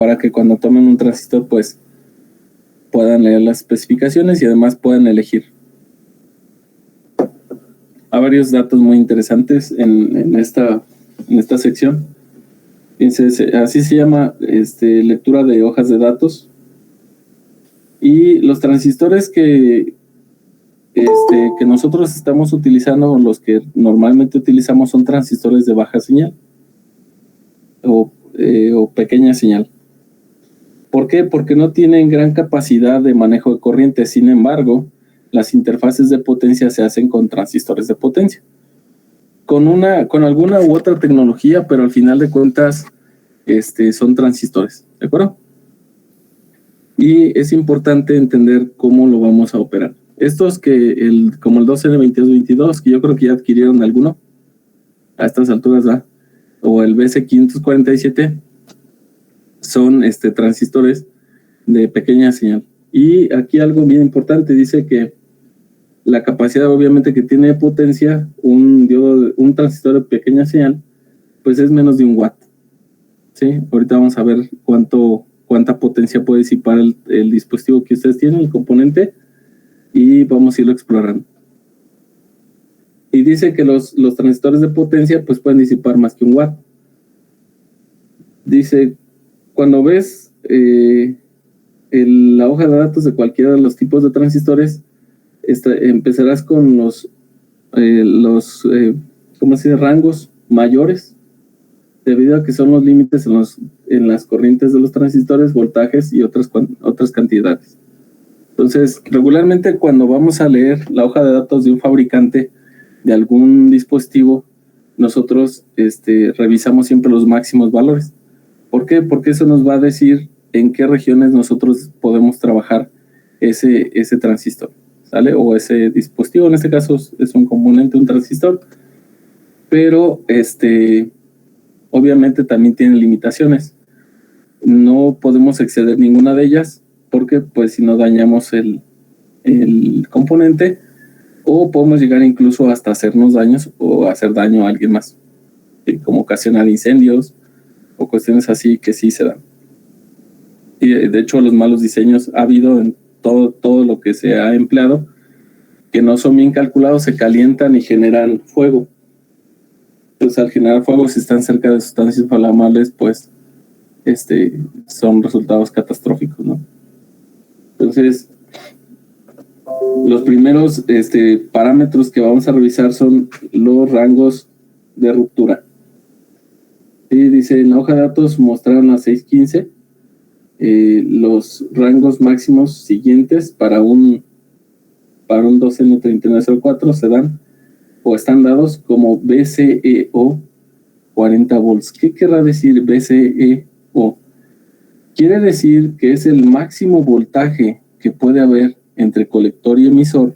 para que cuando tomen un transistor pues puedan leer las especificaciones y además puedan elegir. Hay varios datos muy interesantes en esta sección. Así se llama lectura de hojas de datos. Y los transistores que nosotros estamos utilizando, los que normalmente utilizamos, son transistores de baja señal o pequeña señal. ¿Por qué? Porque no tienen gran capacidad de manejo de corriente. Sin embargo, las interfaces de potencia se hacen con transistores de potencia. Con alguna u otra tecnología, pero al final de cuentas son transistores, ¿de acuerdo? Y es importante entender cómo lo vamos a operar. Estos como el 2N2222, que yo creo que ya adquirieron alguno a estas alturas, ¿verdad? O el BC547, son transistores de pequeña señal. Y aquí algo bien importante, dice que la capacidad obviamente que tiene de potencia un transistor de pequeña señal, pues es menos de 1 watt. ¿Sí? Ahorita vamos a ver cuánta potencia puede disipar el dispositivo que ustedes tienen, el componente, y vamos a irlo explorando. Y dice que los transistores de potencia pues pueden disipar más que 1 watt. Dice, cuando ves la hoja de datos de cualquiera de los tipos de transistores, empezarás con los ¿cómo se dice? Rangos mayores, debido a que son los límites en las corrientes de los transistores, voltajes y otras cantidades. Entonces, regularmente cuando vamos a leer la hoja de datos de un fabricante de algún dispositivo, nosotros revisamos siempre los máximos valores. ¿Por qué? Porque eso nos va a decir en qué regiones nosotros podemos trabajar ese transistor, ¿sale? O ese dispositivo. En este caso es un componente, un transistor, pero obviamente también tiene limitaciones. No podemos exceder ninguna de ellas porque pues si no dañamos el componente, o podemos llegar incluso hasta hacernos daños o hacer daño a alguien más, como ocasionar incendios o cuestiones así que sí se dan. Y de hecho los malos diseños ha habido en todo lo que se ha empleado, que no son bien calculados, se calientan y generan fuego. Entonces al generar fuego, si están cerca de sustancias inflamables, pues son resultados catastróficos, ¿no? Entonces los primeros parámetros que vamos a revisar son los rangos de ruptura. Y dice, en la hoja de datos mostraron a 615 los rangos máximos siguientes para un 2N3904 se dan o están dados como BCEO 40 volts. ¿Qué querrá decir BCEO? Quiere decir que es el máximo voltaje que puede haber entre colector y emisor.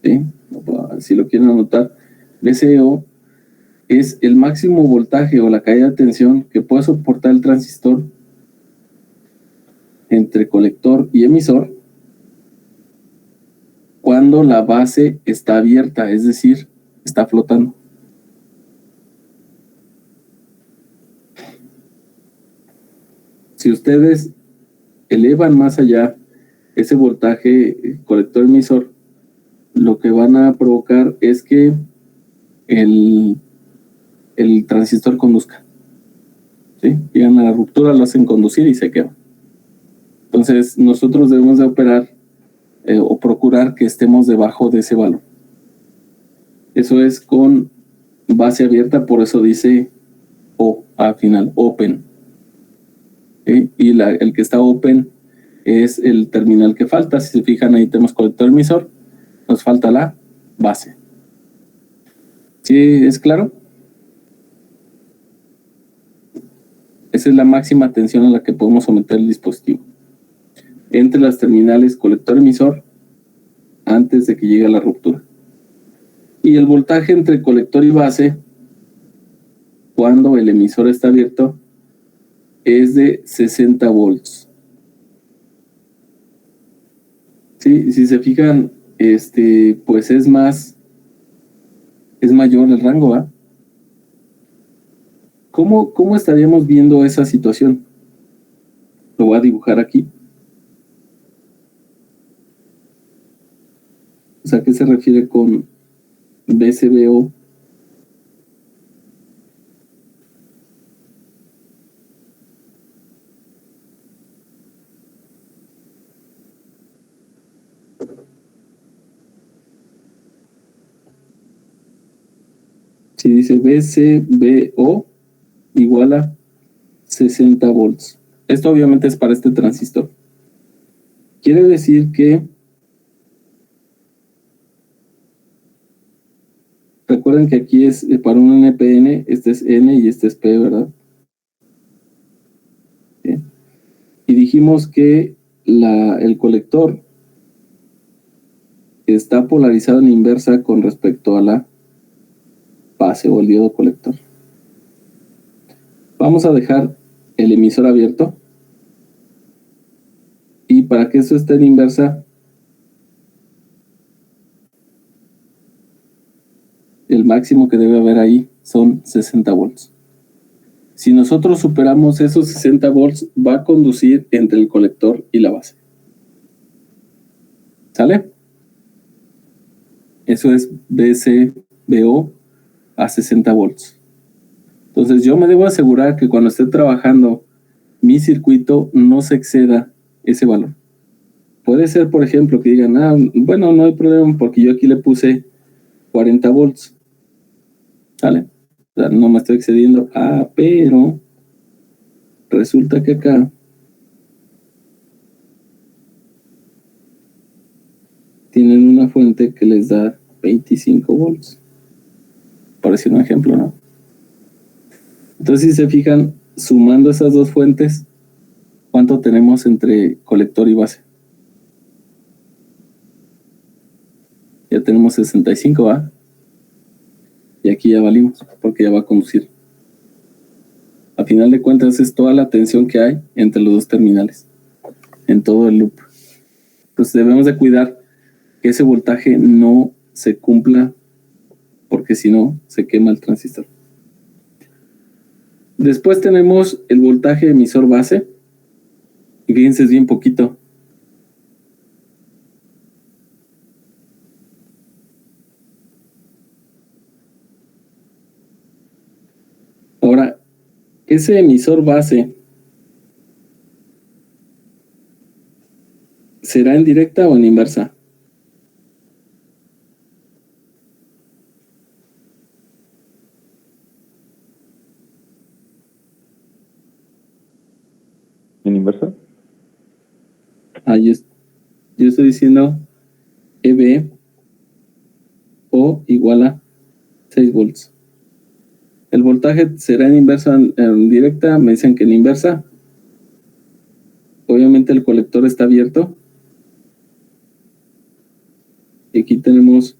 ¿Sí? Si lo quieren anotar, BCEO es el máximo voltaje o la caída de tensión que puede soportar el transistor entre colector y emisor cuando la base está abierta, es decir, está flotando. Si ustedes elevan más allá ese voltaje colector-emisor, lo que van a provocar es que el transistor conduzca. ¿Sí? Llegan a la ruptura, lo hacen conducir y se quema. Entonces nosotros debemos de operar o procurar que estemos debajo de ese valor. Eso es con base abierta, por eso dice O al final, open. ¿Sí? Y el que está open es el terminal que falta. Si se fijan, ahí tenemos colector emisor, nos falta la base. ¿Sí es claro? Esa es la máxima tensión a la que podemos someter el dispositivo entre las terminales colector emisor antes de que llegue a la ruptura. Y el voltaje entre colector y base cuando el emisor está abierto es de 60 volts. ¿Sí? Si se fijan, pues es mayor el rango, ¿ah? ¿Cómo estaríamos viendo esa situación? Lo voy a dibujar aquí. O sea, ¿qué se refiere con BCBO? Si dice BCBO igual a 60 volts. Esto obviamente es para este transistor. Quiere decir que, recuerden que aquí es para un NPN, este es N y este es P, ¿verdad? Bien. Y dijimos que el colector está polarizado en inversa con respecto a la base o el diodo colector. Vamos a dejar el emisor abierto. Y para que esto esté en inversa, el máximo que debe haber ahí son 60 volts. Si nosotros superamos esos 60 volts, va a conducir entre el colector y la base. ¿Sale? Eso es BCBO a 60 volts. Entonces yo me debo asegurar que cuando esté trabajando mi circuito no se exceda ese valor. Puede ser, por ejemplo, que digan, bueno, no hay problema porque yo aquí le puse 40 volts. ¿Sale? O sea, no me estoy excediendo. Pero resulta que acá tienen una fuente que les da 25 volts. Por decir un ejemplo, ¿no? Entonces, si se fijan, sumando esas dos fuentes, ¿cuánto tenemos entre colector y base? Ya tenemos 65, ¿va? Y aquí ya valimos, porque ya va a conducir. A final de cuentas, es toda la tensión que hay entre los dos terminales, en todo el loop. Entonces, debemos de cuidar que ese voltaje no se cumpla, porque si no, se quema el transistor. Después tenemos el voltaje emisor base. Y fíjense, es bien poquito. Ahora, ese emisor base, ¿será en directa o en inversa? ¿En inversa? Yo estoy diciendo EB o igual a 6 volts. ¿El voltaje será en inversa en directa? Me dicen que en inversa. Obviamente el colector está abierto. Y aquí tenemos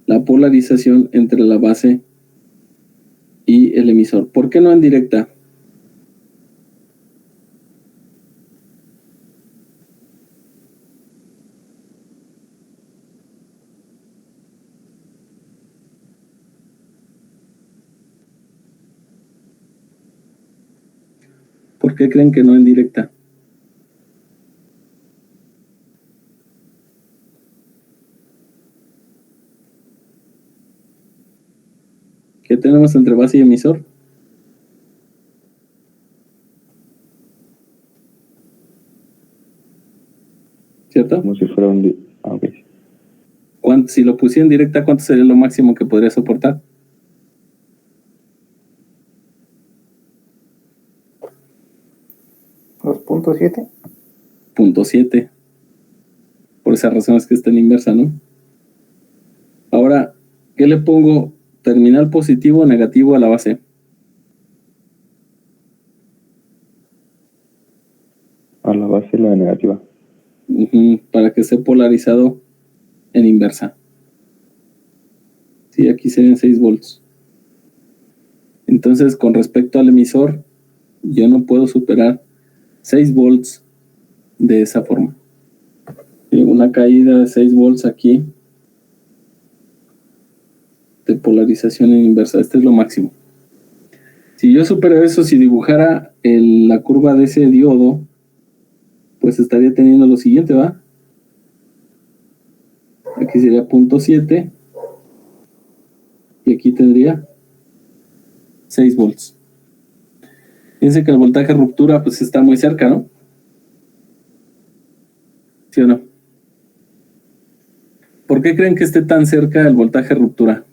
la polarización entre la base y el emisor. ¿Por qué no en directa? ¿Por qué creen que no en directa? ¿Qué tenemos entre base y emisor? ¿Cierto? Como si fuera un... okay. Si lo pusiera en directa, ¿cuánto sería lo máximo que podría soportar? ¿2.7? 0.7. Por esa razón es que está en inversa, ¿no? Ahora, ¿qué le pongo? ¿Terminal positivo o negativo a la base? A la base la negativa. Para que esté polarizado en inversa. Sí, aquí serían 6 volts. Entonces, con respecto al emisor, yo no puedo superar 6 volts de esa forma. Y una caída de 6 volts aquí de polarización en inversa. Este es lo máximo. Si yo supero eso, si dibujara la curva de ese diodo, pues estaría teniendo lo siguiente, ¿va? Aquí sería 0.7 y aquí tendría 6 volts. Fíjense que el voltaje de ruptura pues está muy cerca, ¿no? ¿Sí o no? ¿Por qué creen que esté tan cerca el voltaje de ruptura?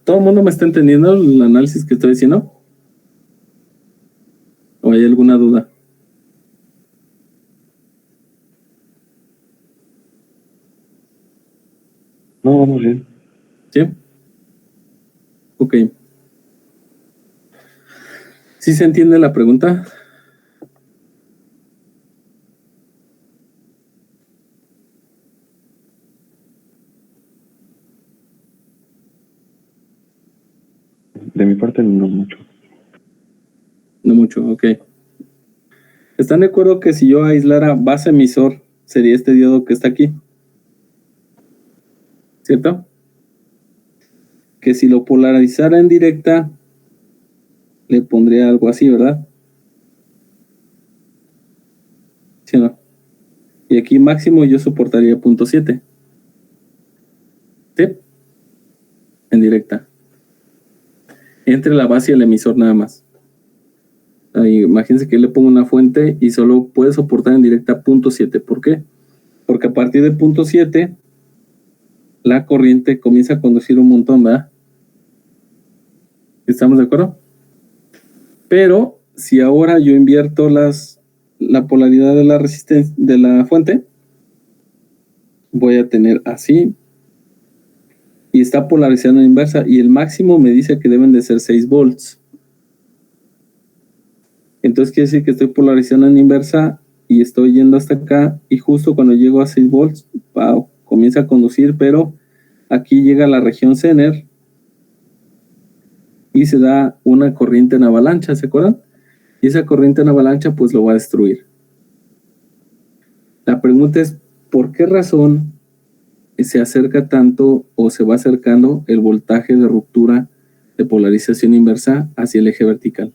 ¿Todo el mundo me está entendiendo el análisis que estoy diciendo? ¿O hay alguna duda? No, vamos bien. ¿Sí? Ok. ¿Sí se entiende la pregunta? De mi parte, no mucho. No mucho, ok. ¿Están de acuerdo que si yo aislara base emisor, sería este diodo que está aquí? ¿Cierto? Que si lo polarizara en directa, le pondría algo así, ¿verdad? ¿Sí o no? Y aquí máximo yo soportaría 0.7. ¿Sí? En directa. Entre la base y el emisor nada más. Ahí, imagínense que le pongo una fuente y solo puede soportar en directa 0.7. ¿Por qué? Porque a partir de 0.7 la corriente comienza a conducir un montón, ¿verdad? ¿Estamos de acuerdo? Pero si ahora yo invierto la polaridad de la resistencia de la fuente, voy a tener así y está polarizando en inversa y el máximo me dice que deben de ser 6 volts. Entonces quiere decir que estoy polarizando en inversa y estoy yendo hasta acá y justo cuando llego a 6 volts, wow, comienza a conducir, pero aquí llega a la región Zener y se da una corriente en avalancha, ¿se acuerdan? Y esa corriente en avalancha pues lo va a destruir. La pregunta es, ¿por qué razón se acerca tanto o se va acercando el voltaje de ruptura de polarización inversa hacia el eje vertical?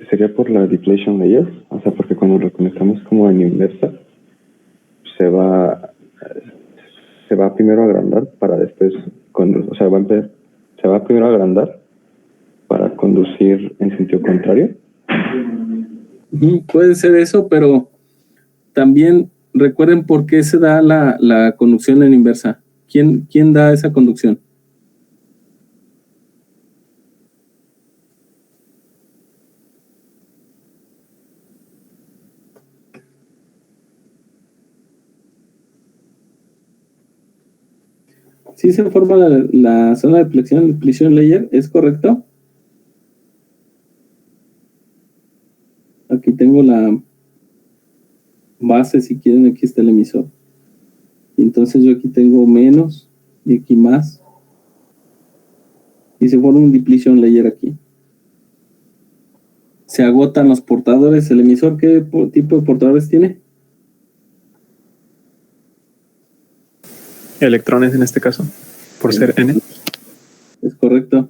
Sería por la deflation layer, o sea, porque cuando lo conectamos como en inversa, se va primero a agrandar para después conducir, o sea, se va primero a agrandar para conducir en sentido contrario. Puede ser eso, pero también recuerden por qué se da la conducción en inversa. ¿Quién da esa conducción? ¿Sí se forma la zona de depletion layer? ¿Es correcto? Aquí tengo la base, si quieren, aquí está el emisor. Entonces yo aquí tengo menos y aquí más. Y se forma un depletion layer aquí. Se agotan los portadores. ¿El emisor qué tipo de portadores tiene? Electrones en este caso, por ser N. Es correcto.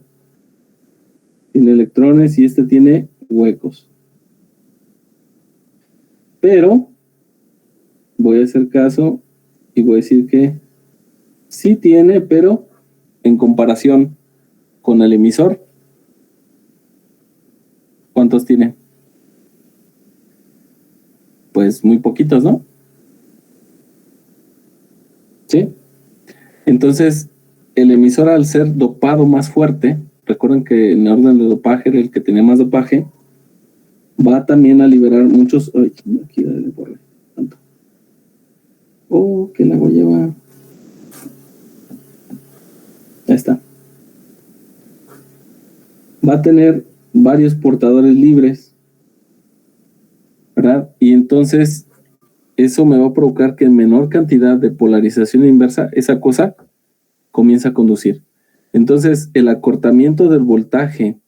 Tiene electrones y este tiene huecos. Pero voy a hacer caso y voy a decir que sí tiene, pero en comparación con el emisor, ¿cuántos tiene? Pues muy poquitos, ¿no? ¿Sí? Entonces, el emisor al ser dopado más fuerte, recuerden que en orden de dopaje era el que tenía más dopaje, va también a liberar muchos... Ay, aquí borré tanto. Oh, que la voy a llevar. Ahí está. Va a tener varios portadores libres, ¿verdad? Y entonces eso me va a provocar que en menor cantidad de polarización inversa, esa cosa comienza a conducir. Entonces, el acortamiento del voltaje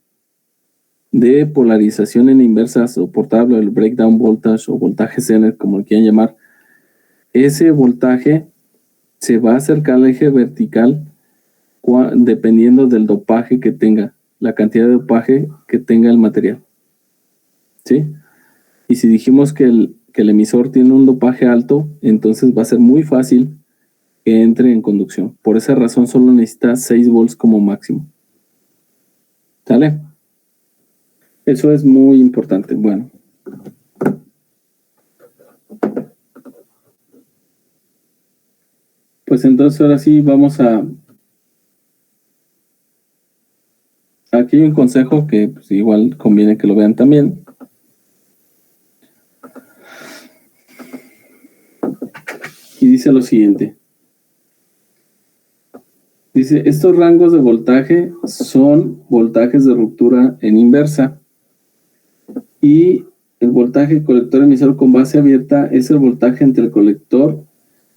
de polarización en inversa soportable, el breakdown voltage o voltaje Zener, como lo quieran llamar, ese voltaje se va a acercar al eje vertical dependiendo del dopaje que tenga, la cantidad de dopaje que tenga el material. ¿Sí? Y si dijimos que el emisor tiene un dopaje alto, entonces va a ser muy fácil que entre en conducción. Por esa razón solo necesita 6 volts como máximo. ¿Sale? Eso es muy importante. Bueno. Pues entonces ahora sí vamos a... Aquí hay un consejo que pues, igual conviene que lo vean también. Y dice lo siguiente. Dice, estos rangos de voltaje son voltajes de ruptura en inversa. Y el voltaje colector emisor con base abierta es el voltaje entre el colector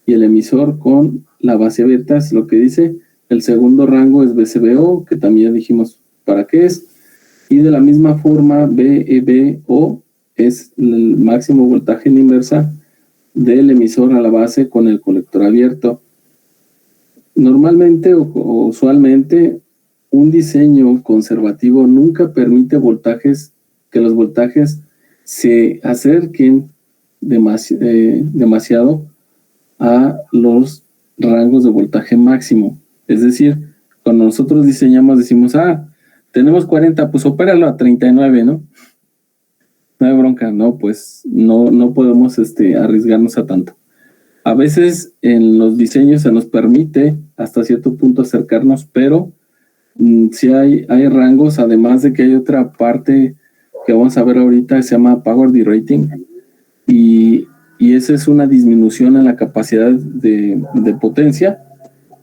y el emisor con la base abierta, es lo que dice. El segundo rango es BCBO, que también ya dijimos para qué es. Y de la misma forma, BEBO es el máximo voltaje en inversa del emisor a la base con el colector abierto. Normalmente o usualmente, un diseño conservativo nunca permite que los voltajes se acerquen demasiado a los rangos de voltaje máximo. Es decir, cuando nosotros diseñamos decimos, tenemos 40, pues opéralo a 39, ¿no? No hay bronca, no, pues no podemos arriesgarnos a tanto. A veces en los diseños se nos permite hasta cierto punto acercarnos, pero sí hay rangos, además de que hay otra parte que vamos a ver ahorita que se llama Power Derating, y esa es una disminución en la capacidad de potencia,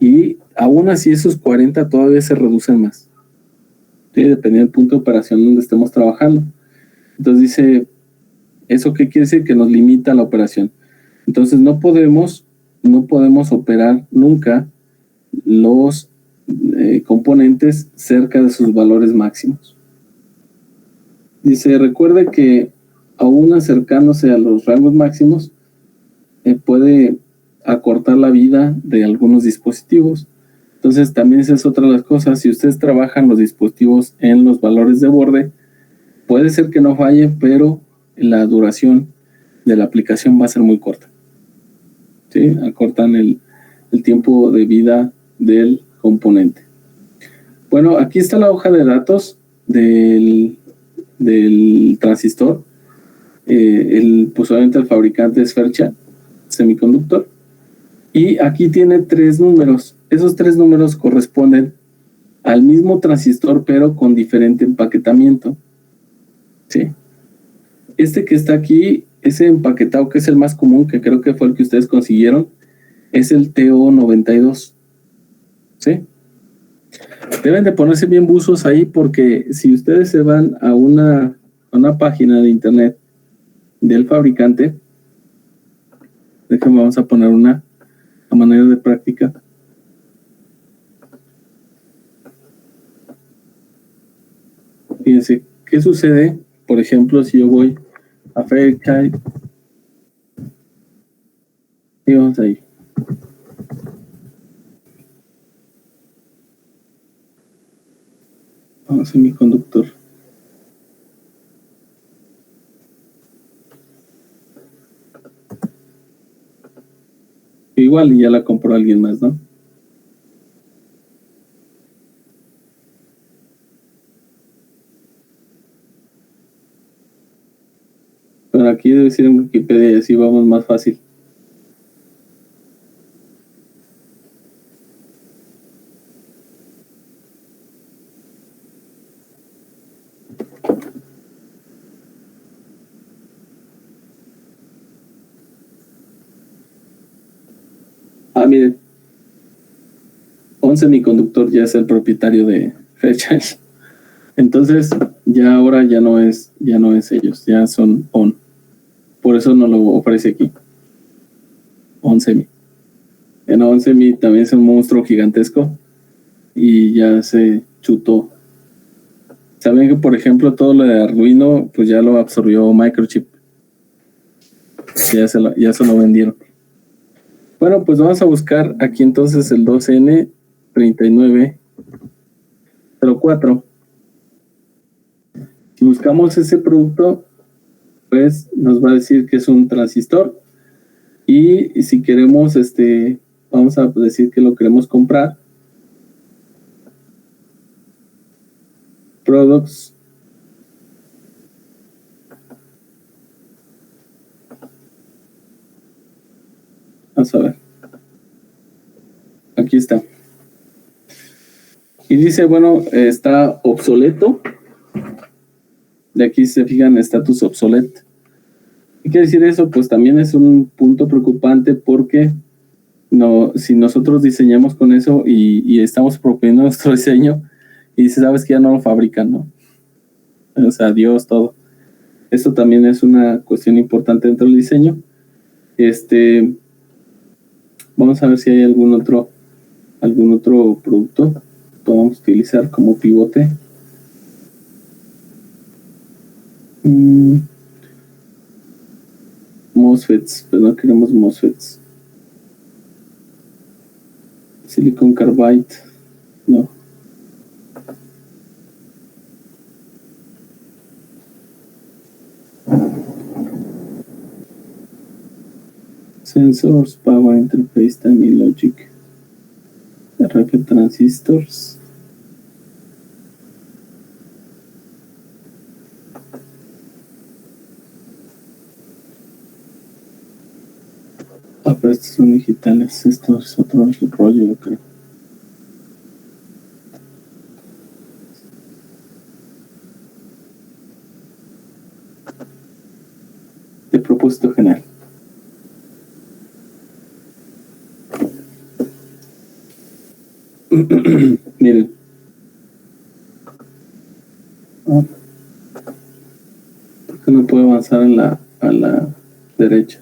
y aún así esos 40 todavía se reducen más, ¿sí? Dependiendo del punto de operación donde estemos trabajando. Entonces dice, ¿eso qué quiere decir? Que nos limita la operación. Entonces no podemos operar nunca los componentes cerca de sus valores máximos. Dice, recuerde que aún acercándose a los rangos máximos, puede acortar la vida de algunos dispositivos. Entonces también esa es otra de las cosas. Si ustedes trabajan los dispositivos en los valores de borde, puede ser que no falle, pero la duración de la aplicación va a ser muy corta. ¿Sí? Acortan el tiempo de vida del componente. Bueno, aquí está la hoja de datos del transistor. Pues obviamente el fabricante es Fairchild Semiconductor. Y aquí tiene 3 números. Esos 3 números corresponden al mismo transistor, pero con diferente empaquetamiento. ¿Sí? Este que está aquí, ese empaquetado que es el más común, que creo que fue el que ustedes consiguieron, es el TO92. ¿Sí? Deben de ponerse bien buzos ahí, porque si ustedes se van a una página de internet del fabricante, déjenme, vamos a poner una a manera de práctica. Fíjense, ¿qué sucede? Por ejemplo, si yo voy a Fairchild y vamos ahí. Vamos a semiconductor. Igual y ya la compró alguien más, ¿no? Pero aquí debe ser en Wikipedia y así vamos más fácil. Miren, ON Semiconductor ya es el propietario de Fairchild. Entonces, ya ahora ya no es ellos, ya son ON. Por eso no lo ofrece aquí. ON Semi. En ON Semi también es un monstruo gigantesco y ya se chutó. Saben que, por ejemplo, todo lo de Arduino, pues ya lo absorbió Microchip. Ya se lo vendieron. Bueno, pues vamos a buscar aquí entonces el 2N3904. Si buscamos ese producto, pues nos va a decir que es un transistor. Y si queremos, vamos a decir que lo queremos comprar. Products. Vamos a ver. Aquí está. Y dice, bueno, está obsoleto. De aquí se fijan, status obsoleto. ¿Qué quiere decir eso? Pues también es un punto preocupante porque si nosotros diseñamos con eso y estamos proponiendo nuestro diseño y sabes que ya no lo fabrican, ¿no? O sea, adiós todo. Esto también es una cuestión importante dentro del diseño. Vamos a ver si hay algún otro producto que podamos utilizar como pivote. MOSFETs, pero no queremos MOSFETs. Silicon Carbide, no. Sensors, Power Interface, Timing Logic, RF Transistors. Pero estos son digitales, esto es otro rollo, yo creo. De propósito general. Miren. ¿Por qué no puedo avanzar a la derecha?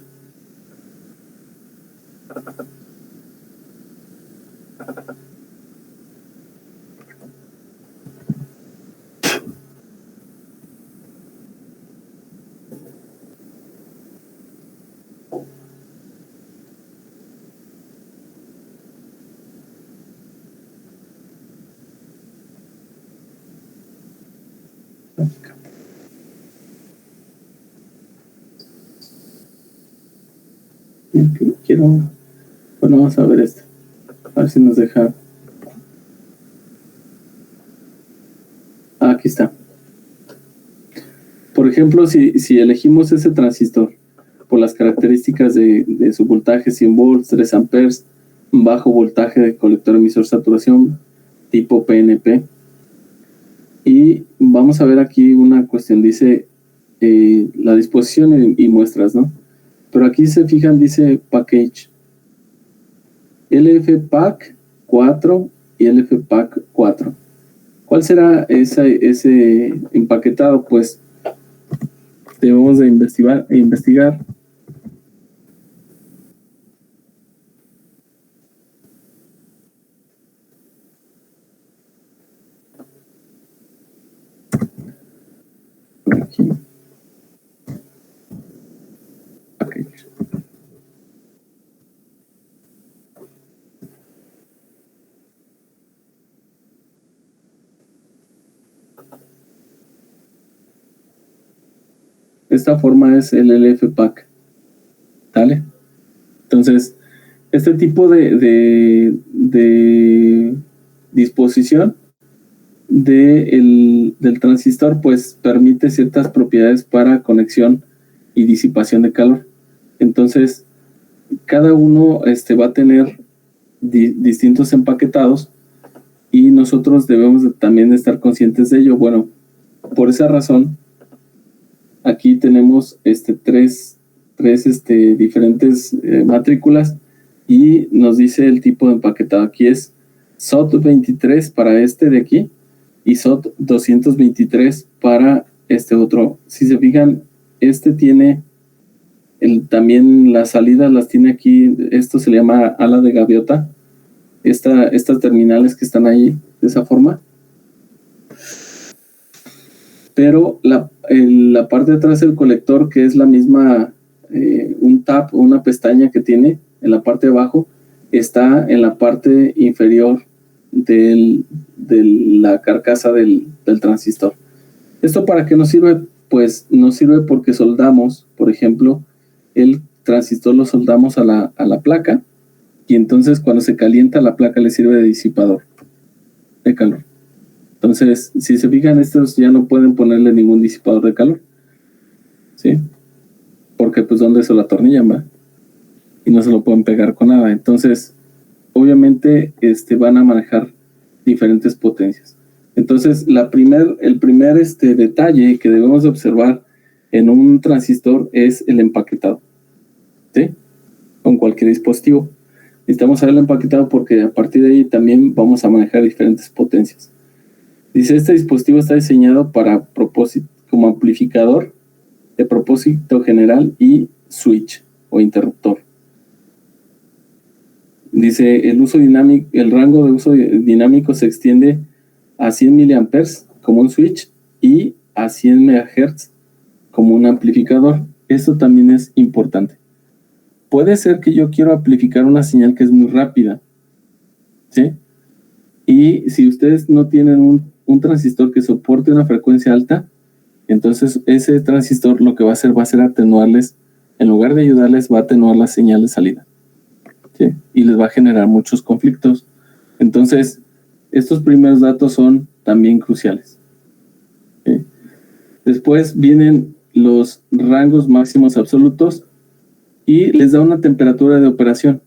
Bueno, vamos a ver esto. A ver si nos deja. Aquí está. Por ejemplo, si elegimos ese transistor por las características de su voltaje 100 volts, 3 amperes, bajo voltaje de colector emisor saturación, tipo PNP. Y vamos a ver aquí una cuestión, dice la disposición y muestras, ¿no? Pero aquí se fijan, dice package. LFPAC 4 y LFPAC 4. ¿Cuál será ese empaquetado? Pues debemos de investigar. Aquí. Okay. Esta forma es el LFPAC. ¿Vale? Entonces, este tipo de disposición del transistor pues permite ciertas propiedades para conexión y disipación de calor. Entonces, cada uno va a tener distintos empaquetados y nosotros debemos también estar conscientes de ello. Bueno, por esa razón, aquí tenemos tres diferentes matrículas y nos dice el tipo de empaquetado. Aquí es SOT 23 para este de aquí y SOT 223 para este otro. Si se fijan, este tiene también las salidas las tiene aquí. Esto se le llama ala de gaviota. Estas terminales que están ahí de esa forma. Pero la parte de atrás del colector, que es la misma, un tab o una pestaña que tiene en la parte de abajo, está en la parte inferior de la carcasa del transistor. ¿Esto para qué nos sirve? Pues nos sirve porque soldamos, por ejemplo, el transistor lo soldamos a la placa, y entonces cuando se calienta la placa le sirve de disipador de calor. Entonces, si se fijan, estos ya no pueden ponerle ningún disipador de calor, ¿sí? Porque pues ¿dónde se lo atornillan, va? Y no se lo pueden pegar con nada. Entonces, obviamente, van a manejar diferentes potencias. Entonces, el primer detalle que debemos de observar en un transistor es el empaquetado, ¿sí? Con cualquier dispositivo. Necesitamos saber el empaquetado porque a partir de ahí también vamos a manejar diferentes potencias. Dice, este dispositivo está diseñado para propósito, como amplificador de propósito general y switch o interruptor. Dice, el rango de uso dinámico se extiende a 100 miliamperes como un switch y a 100 MHz como un amplificador. Esto también es importante. Puede ser que yo quiero amplificar una señal que es muy rápida, ¿sí? Y si ustedes no tienen un transistor que soporte una frecuencia alta, entonces ese transistor lo que va a hacer atenuarles, en lugar de ayudarles, va a atenuar la señal de salida, ¿sí? Y les va a generar muchos conflictos. Entonces, estos primeros datos son también cruciales, ¿sí? Después vienen los rangos máximos absolutos y les da una temperatura de operación.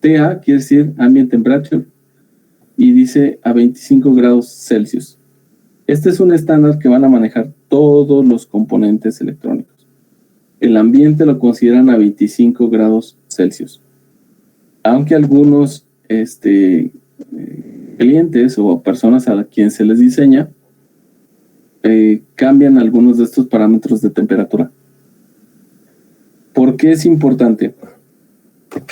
TA quiere decir ambient temperature y dice a 25 grados Celsius. Este es un estándar que van a manejar todos los componentes electrónicos. El ambiente lo consideran a 25 grados Celsius. Aunque algunos clientes o personas a quien se les diseña cambian algunos de estos parámetros de temperatura. ¿Por qué es importante?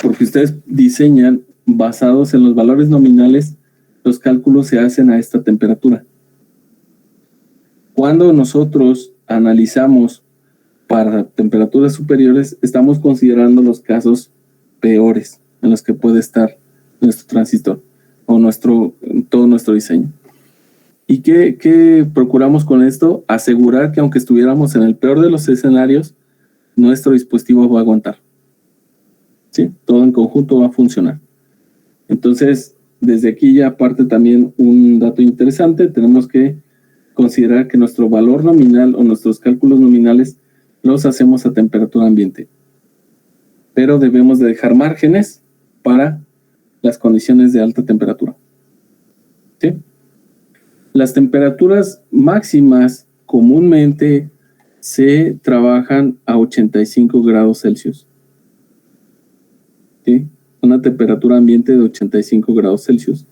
Porque ustedes diseñan basados en los valores nominales, los cálculos se hacen a esta temperatura. Cuando nosotros analizamos para temperaturas superiores, estamos considerando los casos peores en los que puede estar nuestro transistor o todo nuestro diseño. ¿Y qué procuramos con esto? Asegurar que aunque estuviéramos en el peor de los escenarios, nuestro dispositivo va a aguantar, ¿sí? Todo en conjunto va a funcionar. Entonces, desde aquí ya parte también un dato interesante. Tenemos que considerar que nuestro valor nominal o nuestros cálculos nominales los hacemos a temperatura ambiente. Pero debemos de dejar márgenes para las condiciones de alta temperatura, ¿sí? Las temperaturas máximas comúnmente se trabajan a 85 grados Celsius, ¿sí? Una temperatura ambiente de 85 grados Celsius.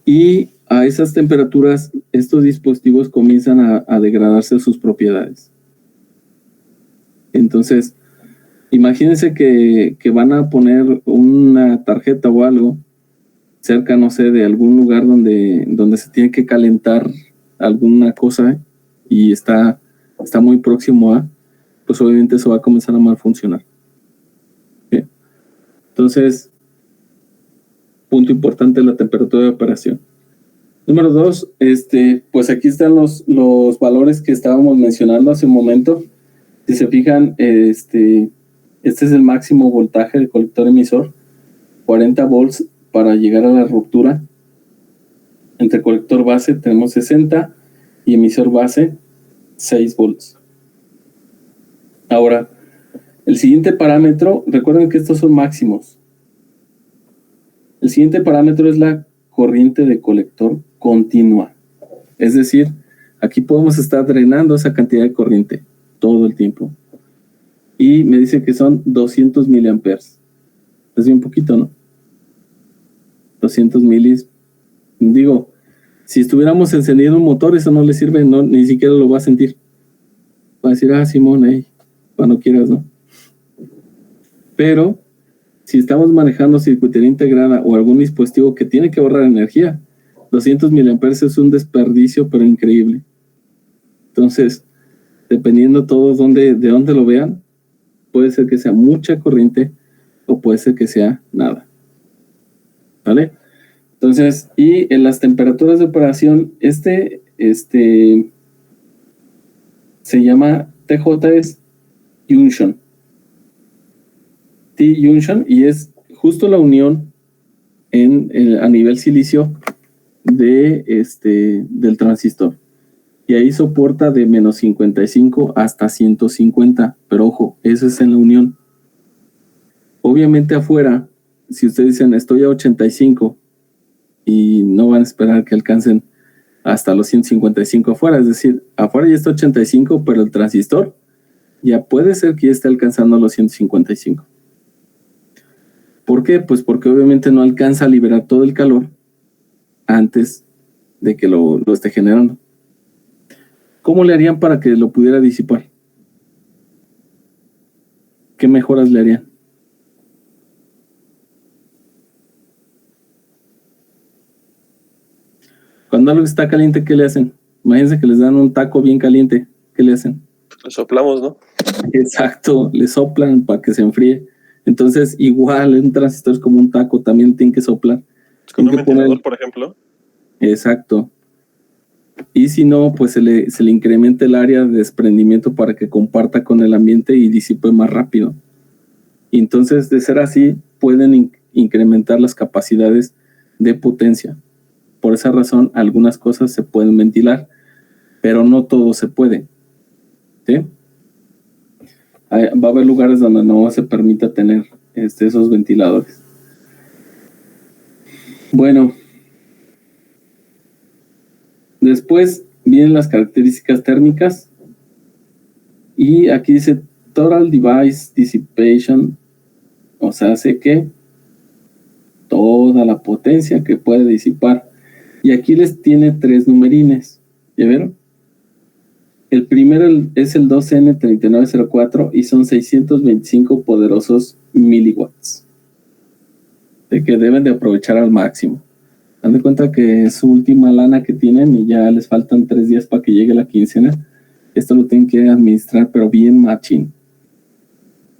Y a esas temperaturas, estos dispositivos comienzan a degradarse sus propiedades. Entonces, imagínense que van a poner una tarjeta o algo cerca, no sé, de algún lugar donde se tiene que calentar alguna cosa y está muy próximo a, pues obviamente eso va a comenzar a mal funcionar. Bien. Entonces, punto importante, la temperatura de operación. Número 2, pues aquí están los valores que estábamos mencionando hace un momento. Si se fijan, este es el máximo voltaje del colector emisor, 40 volts para llegar a la ruptura. Entre colector base tenemos 60 y emisor base 6 volts. Ahora, el siguiente parámetro, recuerden que estos son máximos. El siguiente parámetro es la corriente de colector continua. Es decir, aquí podemos estar drenando esa cantidad de corriente todo el tiempo. y me dice que son 200 miliamperes. Es bien poquito, ¿no? 200 milis. Digo, si estuviéramos encendiendo un motor, eso no le sirve, no, ni siquiera lo va a sentir. Va a decir, Simón, cuando quieras, ¿no? Pero si estamos manejando circuitería integrada o algún dispositivo que tiene que ahorrar energía, 200 miliamperes es un desperdicio, pero increíble. Entonces, dependiendo todos de dónde lo vean, puede ser que sea mucha corriente o puede ser que sea nada. ¿Vale? Entonces, y en las temperaturas de operación, se llama TJS Junction. T-Junction, y es justo la unión a nivel silicio del transistor. Y ahí soporta de menos 55 hasta 150, pero ojo, eso es en la unión. Obviamente afuera, si ustedes dicen estoy a 85 y no van a esperar que alcancen hasta los 155 afuera, es decir, afuera ya está 85, pero el transistor ya puede ser que ya esté alcanzando los 155. ¿Por qué? Pues porque obviamente no alcanza a liberar todo el calor antes de que lo esté generando. ¿Cómo le harían para que lo pudiera disipar? ¿Qué mejoras le harían? Cuando algo está caliente, ¿qué le hacen? Imagínense que les dan un taco bien caliente. ¿Qué le hacen? Lo soplamos, ¿no? Exacto, le soplan para que se enfríe. Entonces, igual, un transistor es como un taco, también tiene que soplar. Con un ventilador, por ejemplo. Exacto. Y si no, pues se le incrementa el área de desprendimiento para que comparta con el ambiente y disipe más rápido. Y entonces, de ser así, pueden incrementar las capacidades de potencia. Por esa razón, algunas cosas se pueden ventilar, pero no todo se puede. ¿Sí? Va a haber lugares donde no se permita tener esos ventiladores. Bueno, después vienen las características térmicas y aquí dice Total Device Dissipation, o sea, hace que toda la potencia que puede disipar. Y aquí les tiene 3 numerines, ¿ya vieron? El primero es el 2N3904 y son 625 poderosos miliwatts, de que deben de aprovechar al máximo. Dan de cuenta que es su última lana que tienen y ya les faltan 3 días para que llegue la quincena. Esto lo tienen que administrar, pero bien machín.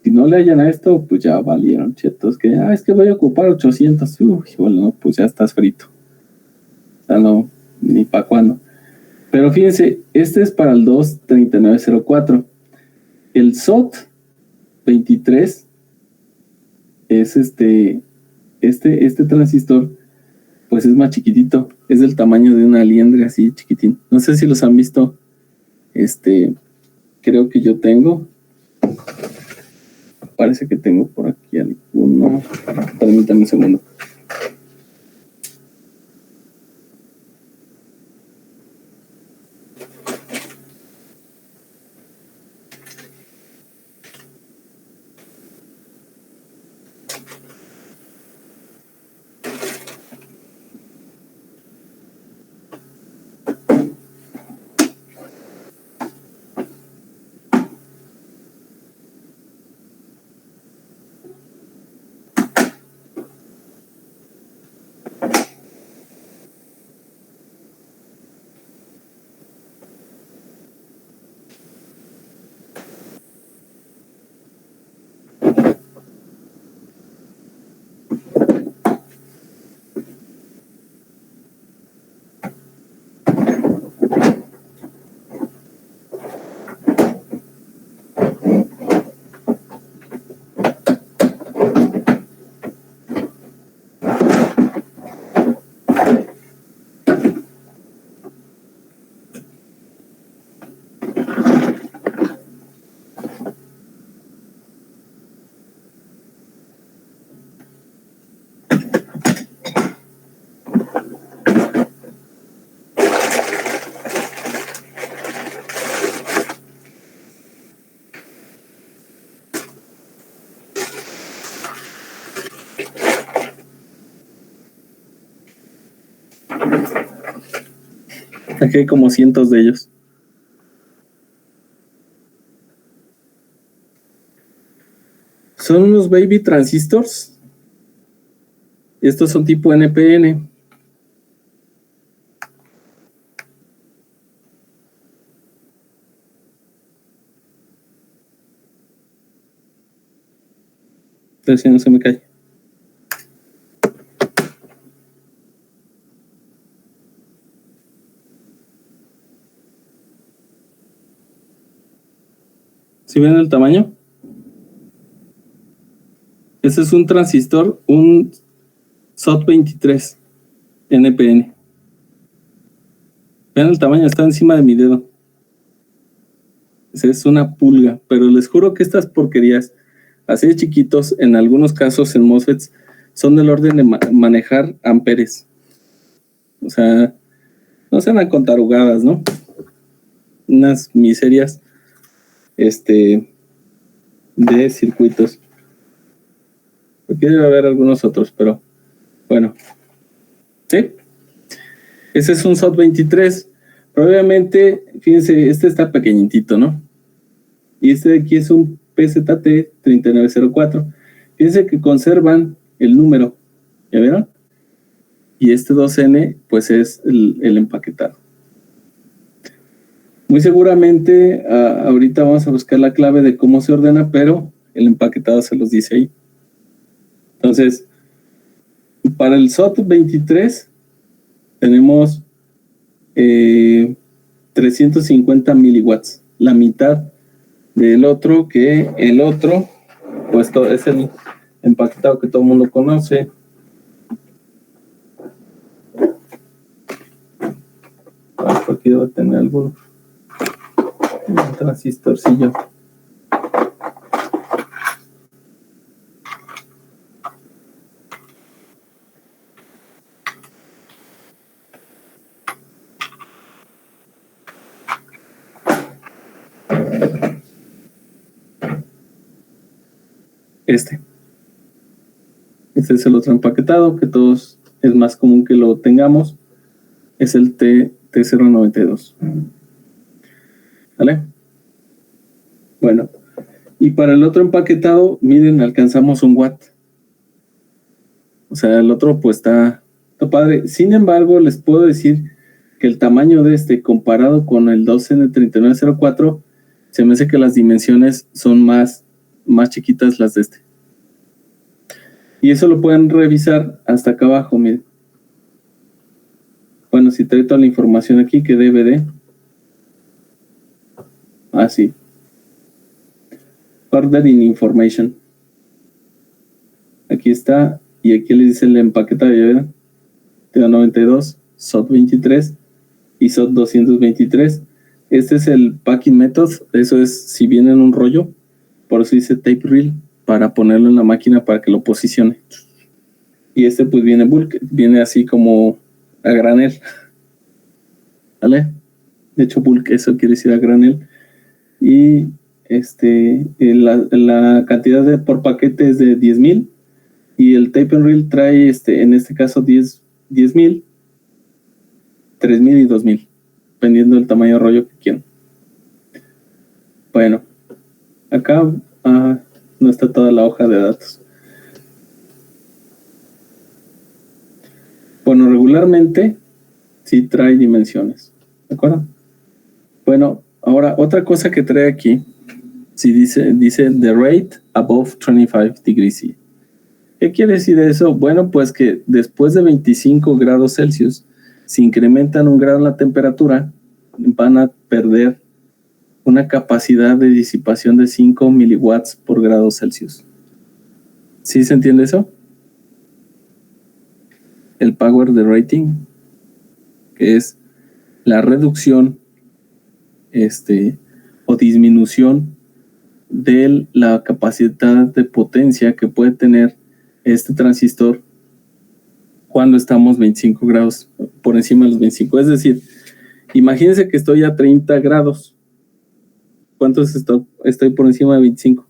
Si no le hallan a esto, pues ya valieron, chetos. Que, es que voy a ocupar 800. Bueno, no, pues ya estás frito. O sea, no, ni para cuándo. Pero fíjense, este es para el 23904. El SOT 23 es este transistor, pues es más chiquitito. Es del tamaño de una liendre, así chiquitín. No sé si los han visto. Creo que yo tengo. Parece que tengo por aquí alguno. Permítanme un segundo. Aquí hay como cientos de ellos. Son unos baby transistors. Estos son tipo NPN. Entonces si no se me cae. ¿Sí ven el tamaño? Ese es un transistor, un SOT23 NPN. Vean el tamaño, está encima de mi dedo. Esa es una pulga, pero les juro que estas porquerías, así de chiquitos, en algunos casos en MOSFETs, son del orden de manejar amperes. O sea, no se van con tarugadas, ¿no? Unas miserias de circuitos. Aquí debe haber algunos otros, pero bueno. ¿Sí? Ese es un SOT23. Probablemente, fíjense, este está pequeñitito, ¿no? Y este de aquí es un PZT3904. Fíjense que conservan el número. ¿Ya vieron? Y este 2N, pues es el empaquetado. Muy seguramente, ahorita vamos a buscar la clave de cómo se ordena, pero el empaquetado se los dice ahí. Entonces, para el SOT23 tenemos 350 miliwatts, la mitad del otro, que el otro, pues es el empaquetado que todo el mundo conoce. Aquí debe tener algún transistorcillo. Este es el otro empaquetado, que todos es más común que lo tengamos. Es el T092. ¿Vale? Bueno, y para el otro empaquetado, miren, alcanzamos 1 watt. O sea, el otro pues está padre. Sin embargo, les puedo decir que el tamaño de este comparado con el 2N3904, se me hace que las dimensiones son más chiquitas las de este. Y eso lo pueden revisar hasta acá abajo, miren. Bueno, si trae toda la información aquí, que DVD. Sí. Ordering information. Aquí está. Y aquí les dice el empaquetado, ¿ya ven? TA92, SOT23 y SOT223. Este es el packing method. Eso es si viene en un rollo. Por eso dice tape reel, para ponerlo en la máquina para que lo posicione. Y este pues viene bulk, viene así como a granel. ¿Vale? De hecho bulk, eso quiere decir a granel. Y la cantidad por paquete es de 10,000. Y el tape and reel trae en este caso 10,000, 3,000 y 2,000, dependiendo del tamaño de rollo que quieran. Bueno, acá no está toda la hoja de datos. Bueno, regularmente sí trae dimensiones, ¿de acuerdo? Bueno, ahora otra cosa que trae aquí, sí dice the rate above 25 degrees C. ¿Qué quiere decir eso? Bueno, pues que después de 25 grados Celsius, si incrementan 1 grado la temperatura, van a perder una capacidad de disipación de 5 miliwatts por grado Celsius. ¿Sí se entiende eso? El power de rating, que es la reducción o disminución de la capacidad de potencia que puede tener este transistor cuando estamos 25 grados por encima de los 25. Es decir, imagínense que estoy a 30 grados. ¿Cuántos estoy por encima de 25?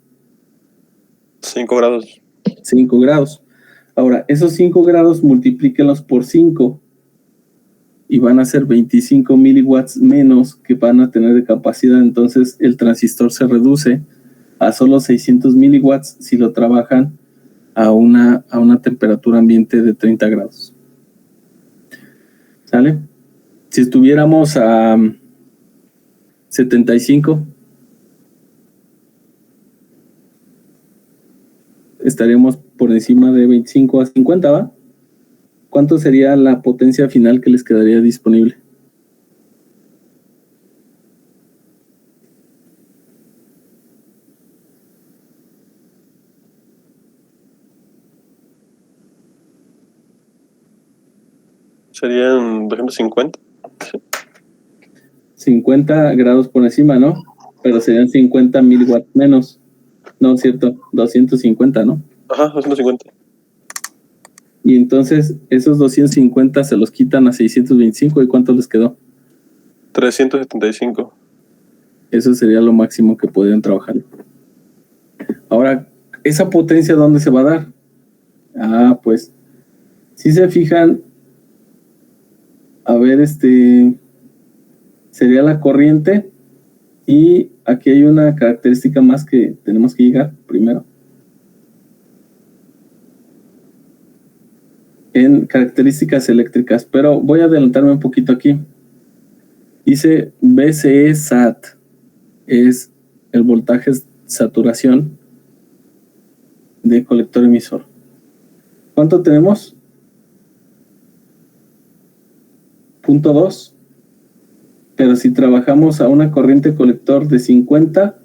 5 grados. 5 grados. Ahora, esos 5 grados multiplíquenlos por 5. y van a ser 25 miliwatts menos que van a tener de capacidad. Entonces el transistor se reduce a solo 600 miliwatts si lo trabajan a una temperatura ambiente de 30 grados. ¿Sale? Si estuviéramos a 75, estaríamos por encima de 25 a 50, ¿va? ¿Cuánto sería la potencia final que les quedaría disponible? Serían 250. 50 grados por encima, ¿no? Pero serían 50 miliwatts menos. No, cierto, 250, ¿no? Ajá, 250. Y entonces esos 250 se los quitan a 625, ¿y cuánto les quedó? 375. Eso sería lo máximo que podrían trabajar. Ahora, ¿esa potencia dónde se va a dar? Ah, pues, si se fijan, a ver, sería la corriente, y aquí hay una característica más que tenemos que llegar primero. En características eléctricas, pero voy a adelantarme un poquito aquí. Dice VCE SAT, es el voltaje saturación de colector emisor. ¿Cuánto tenemos? 0.2. Pero si trabajamos a una corriente colector de 50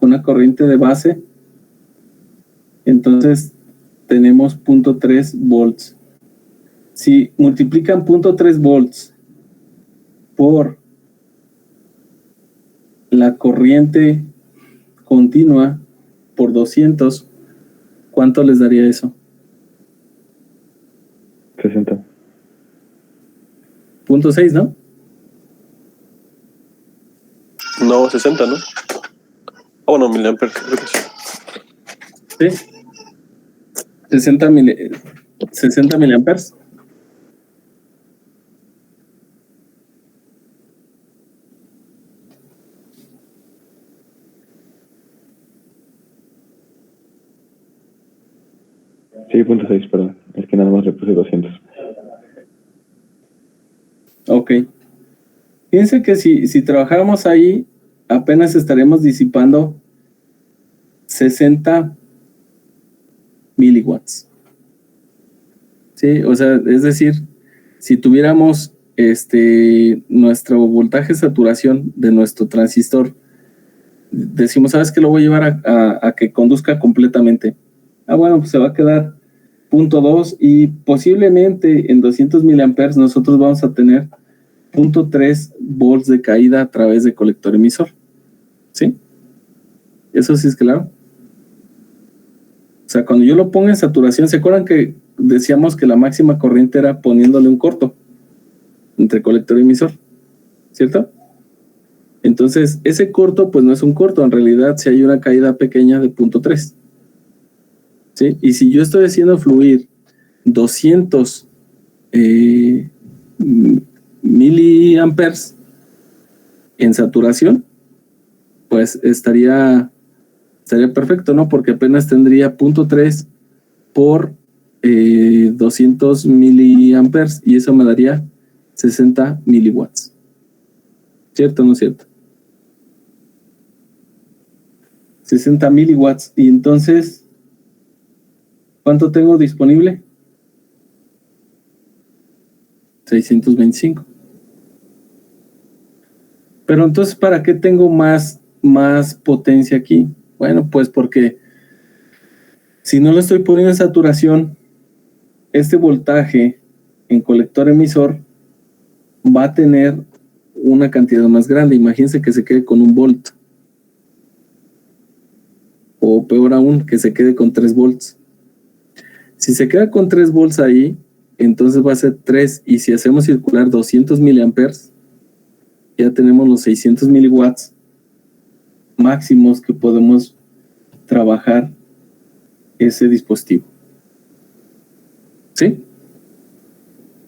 con una corriente de base, entonces tenemos 0.3 volts. Si multiplican 0.3 volts por la corriente continua por 200, ¿cuánto les daría eso? 60. 0.6, ¿no? No, 60, ¿no? Oh, no, miliamperes. Creo que sí. Sí. 60 miliamperes. Sí, 0.6, perdón. Es que nada más le puse 200. Ok. Fíjense que si trabajáramos ahí, apenas estaremos disipando 60 miliwatts. Sí, o sea, es decir, si tuviéramos nuestro voltaje saturación de nuestro transistor, decimos, ¿sabes qué? Lo voy a llevar a que conduzca completamente. Ah, bueno, pues se va a quedar 0.2, y posiblemente en 200 miliamperes nosotros vamos a tener 0.3 volts de caída a través de colector emisor. ¿Sí? Eso sí es claro. O sea, cuando yo lo pongo en saturación, ¿se acuerdan que decíamos que la máxima corriente era poniéndole un corto entre colector y emisor? ¿Cierto? Entonces, ese corto pues no es un corto, en realidad si hay una caída pequeña de 0.3. ¿Sí? Y si yo estoy haciendo fluir 200 miliamperes en saturación, pues estaría perfecto, ¿no? Porque apenas tendría 0.3 por 200 miliamperes, y eso me daría 60 miliwatts. ¿Cierto o no es cierto? 60 miliwatts. Y entonces, ¿cuánto tengo disponible? 625. Pero entonces, ¿para qué tengo más potencia aquí? Bueno, pues porque si no lo estoy poniendo en saturación, este voltaje en colector emisor va a tener una cantidad más grande. Imagínense que se quede con 1 volt. O peor aún, que se quede con 3 volts. Si se queda con 3 volts ahí, entonces va a ser 3. Y si hacemos circular 200 miliamperes, ya tenemos los 600 miliwatts máximos que podemos trabajar ese dispositivo. ¿Sí?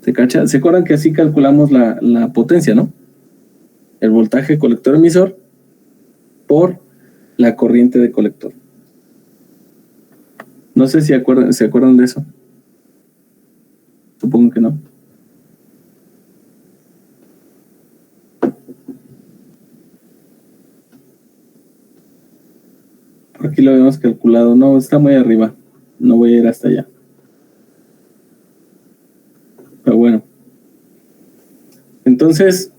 ¿Se cacha? ¿Se acuerdan que así calculamos la potencia, no? El voltaje colector emisor por la corriente de colector. No sé si se acuerdan de eso. Supongo que no. Por aquí lo habíamos calculado. No, está muy arriba. No voy a ir hasta allá. Pero bueno. Entonces,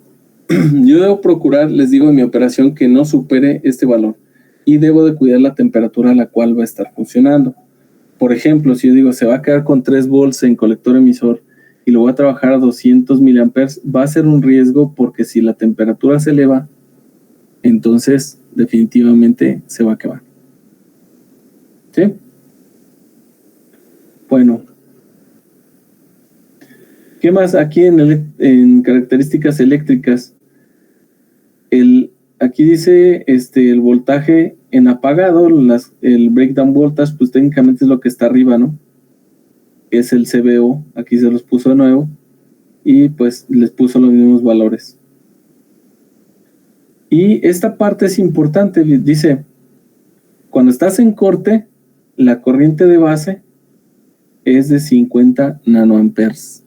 yo debo procurar, les digo, en mi operación que no supere este valor. Y debo de cuidar la temperatura a la cual va a estar funcionando. Por ejemplo, si yo digo se va a quedar con 3 volts en colector emisor y lo voy a trabajar a 200 miliamperes, va a ser un riesgo porque si la temperatura se eleva, entonces definitivamente se va a quemar. ¿Sí? Bueno. ¿Qué más? Aquí en características eléctricas, aquí dice el voltaje en apagado, el breakdown voltage, pues técnicamente es lo que está arriba, ¿no? Es el CBO, aquí se los puso de nuevo, y pues les puso los mismos valores. Y esta parte es importante, dice, cuando estás en corte, la corriente de base es de 50 nanoamperes.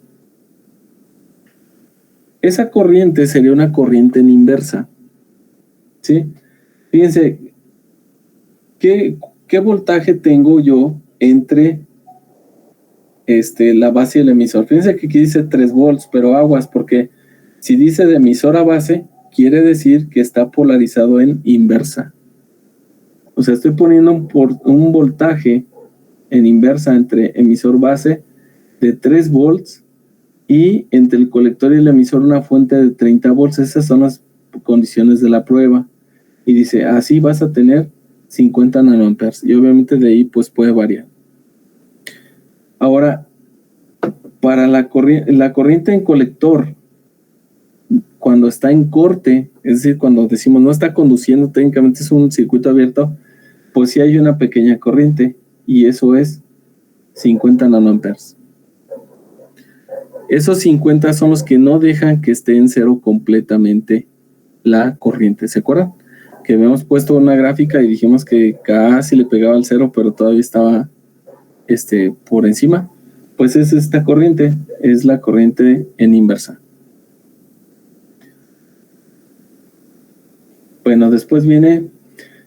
Esa corriente sería una corriente en inversa. ¿Sí? Fíjense, ¿qué voltaje tengo yo entre la base y el emisor? Fíjense que aquí dice 3 volts, pero aguas, porque si dice de emisor a base, quiere decir que está polarizado en inversa. O sea, estoy poniendo un voltaje en inversa entre emisor base de 3 volts y entre el colector y el emisor una fuente de 30 volts. Esas son las condiciones de la prueba. Y dice, así vas a tener 50 nanoamperes. Y obviamente de ahí pues puede variar. Ahora, para la corriente en colector, cuando está en corte, es decir, cuando decimos no está conduciendo, técnicamente es un circuito abierto, pues sí hay una pequeña corriente y eso es 50 nanoamperes. Esos 50 son los que no dejan que esté en cero completamente la corriente. ¿Se acuerdan? Que habíamos puesto una gráfica y dijimos que casi le pegaba al cero, pero todavía estaba por encima. Pues es esta corriente, es la corriente en inversa. Bueno, después viene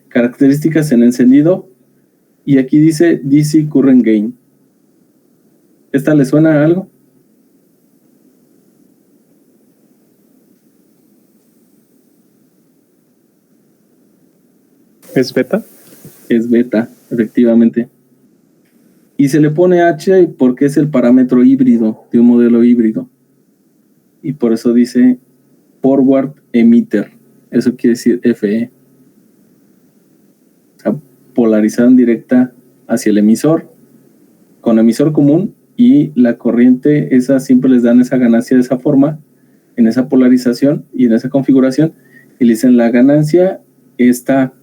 características en encendido y aquí dice DC Current Gain. ¿Esta le suena a algo? ¿Es beta? Es beta, efectivamente. Y se le pone H porque es el parámetro híbrido de un modelo híbrido. Y por eso dice Forward Emitter. Eso quiere decir FE. O sea, polarizada en directa hacia el emisor, con emisor común, y la corriente, esa siempre les dan esa ganancia de esa forma, en esa polarización y en esa configuración. Y le dicen la ganancia está.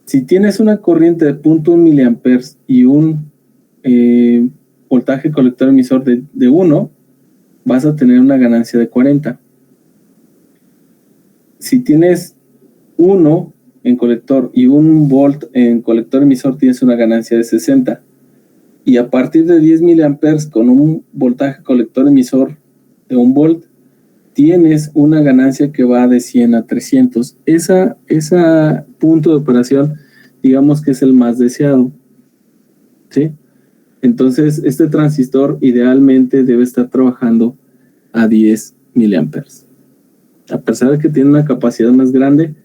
Si tienes una corriente de 0.1 miliamperes y un voltaje colector emisor de 1, vas a tener una ganancia de 40. Si tienes 1 en colector y 1 volt en colector emisor, tienes una ganancia de 60. Y a partir de 10 miliamperes con un voltaje colector emisor de 1 volt, tienes una ganancia que va de 100 a 300. Ese punto de operación, digamos que es el más deseado. ¿Sí? Entonces, este transistor idealmente debe estar trabajando a 10 miliamperes. A pesar de que tiene una capacidad más grande,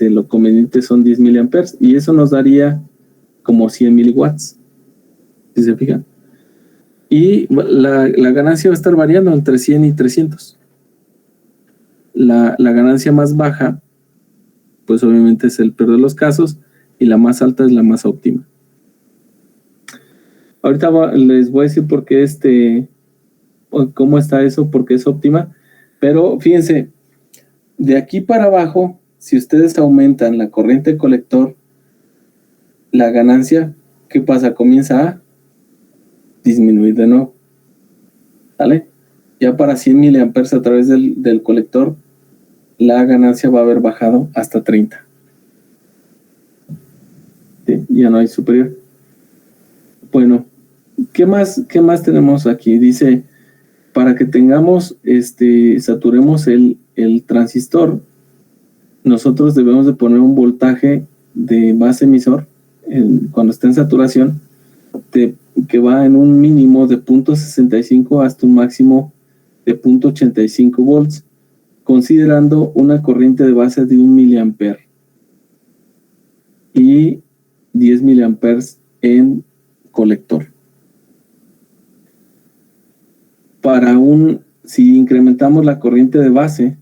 lo conveniente son 10 miliamperes y eso nos daría como 100 miliwatts. ¿Sí se fijan? Y la ganancia va a estar variando entre 100 y 300. La ganancia más baja, pues obviamente es el peor de los casos, y la más alta es la más óptima. Ahorita les voy a decir por qué cómo está eso, porque es óptima, pero fíjense, de aquí para abajo, si ustedes aumentan la corriente colector, la ganancia, ¿qué pasa? Comienza a disminuir de nuevo. ¿Vale? Ya para 100 miliamperes a través del colector, la ganancia va a haber bajado hasta 30. ¿Sí? Ya no hay superior. Bueno, ¿qué más tenemos aquí? Dice, para que tengamos, saturemos el transistor, nosotros debemos de poner un voltaje de base emisor cuando está en saturación que va en un mínimo de 0.65 hasta un máximo de 0.85 volts, considerando una corriente de base de 1 miliamper y 10 miliamperes en colector. Si incrementamos la corriente de base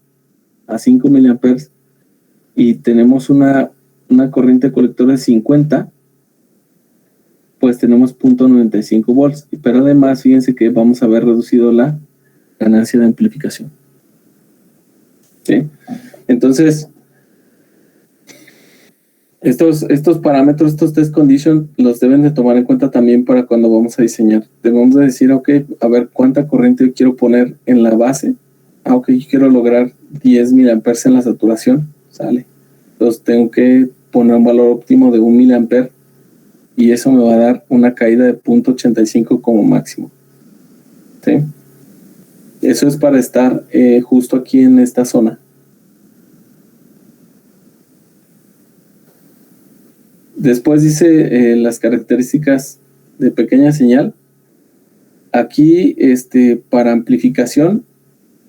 a 5 miliamperes y tenemos una corriente de colector de 50, pues tenemos 0.95 volts, pero además fíjense que vamos a haber reducido la ganancia de amplificación. ¿Sí? Entonces, estos parámetros, estos test conditions, los deben de tomar en cuenta también para cuando vamos a diseñar. Debemos de decir, ok, a ver cuánta corriente quiero poner en la base. Ok, yo quiero lograr 10 miliamperes en la saturación, sale. Entonces tengo que poner un valor óptimo de 1 miliamper y eso me va a dar una caída de 0.85 como máximo. ¿Sí? Eso es para estar justo aquí en esta zona. Después dice las características de pequeña señal. Aquí, para amplificación,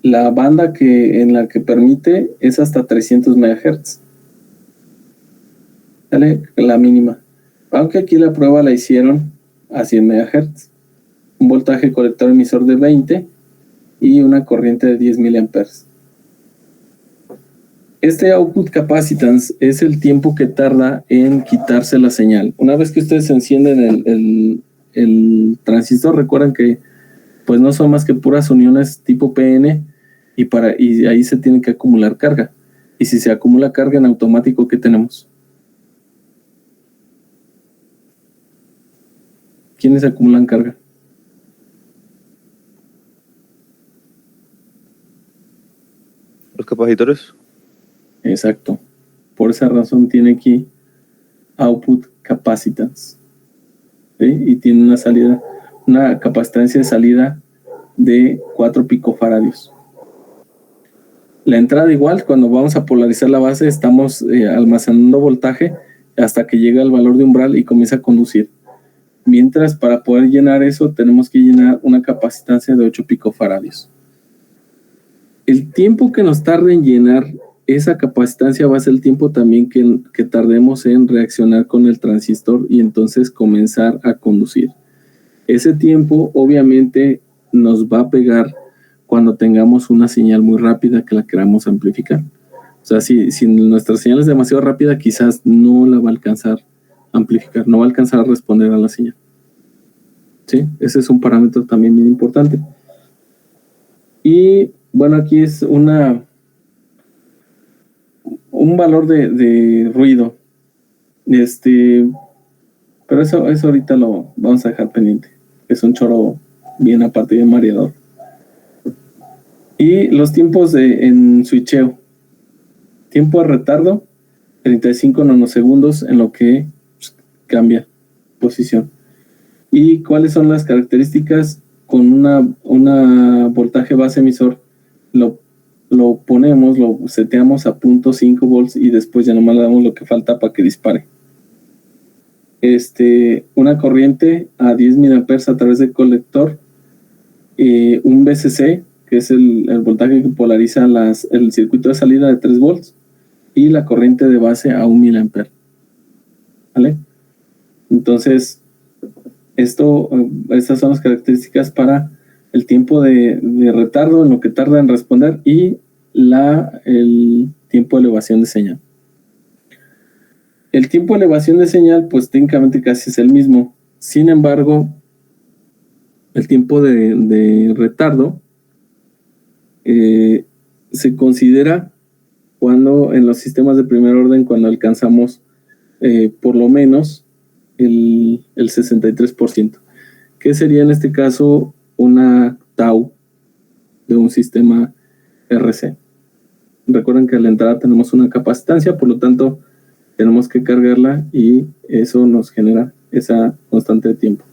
la banda en la que permite es hasta 300 MHz. ¿Sale? La mínima. Aunque aquí la prueba la hicieron a 100 MHz. Un voltaje colector emisor de 20 y una corriente de 10 miliamperes. Este output capacitance es el tiempo que tarda en quitarse la señal. Una vez que ustedes encienden el transistor, recuerden que pues no son más que puras uniones tipo PN y ahí se tiene que acumular carga. Y si se acumula carga en automático, ¿qué tenemos? ¿Quiénes acumulan carga? Los capacitores. Exacto. Por esa razón tiene aquí output capacitance. ¿Sí? Y tiene una capacitancia de salida de 4 picofaradios. La entrada igual, cuando vamos a polarizar la base, estamos almacenando voltaje hasta que llega al valor de umbral y comienza a conducir. Mientras, para poder llenar eso, tenemos que llenar una capacitancia de 8 picofaradios. El tiempo que nos tarde en llenar esa capacitancia va a ser el tiempo también que tardemos en reaccionar con el transistor y entonces comenzar a conducir. Ese tiempo obviamente nos va a pegar cuando tengamos una señal muy rápida que la queramos amplificar. O sea, si nuestra señal es demasiado rápida, quizás no la va a alcanzar a amplificar, no va a alcanzar a responder a la señal. ¿Sí? Ese es un parámetro también bien importante. Y bueno, aquí es un valor de ruido. Pero eso ahorita lo vamos a dejar pendiente. Es un choro bien aparte, bien mareador. Y los tiempos en switcheo. Tiempo de retardo, 35 nanosegundos en lo que cambia posición. ¿Y cuáles son las características? Con una voltaje base emisor, lo ponemos, lo seteamos a 0.5 volts y después ya nomás le damos lo que falta para que dispare. Una corriente a 10 miliamperes a través del colector, un VCC, que es el voltaje que polariza el circuito de salida de 3 volts, y la corriente de base a 1 miliamper. ¿Vale? Entonces, estas son las características para el tiempo de retardo, en lo que tarda en responder, y el tiempo de elevación de señal. El tiempo de elevación de señal, pues técnicamente casi es el mismo. Sin embargo, el tiempo de retardo se considera cuando en los sistemas de primer orden, cuando alcanzamos por lo menos el 63%. ¿Qué sería en este caso una tau? de un sistema RC. Recuerden que a la entrada tenemos una capacitancia, por lo tanto tenemos que cargarla y eso nos genera esa constante de tiempo.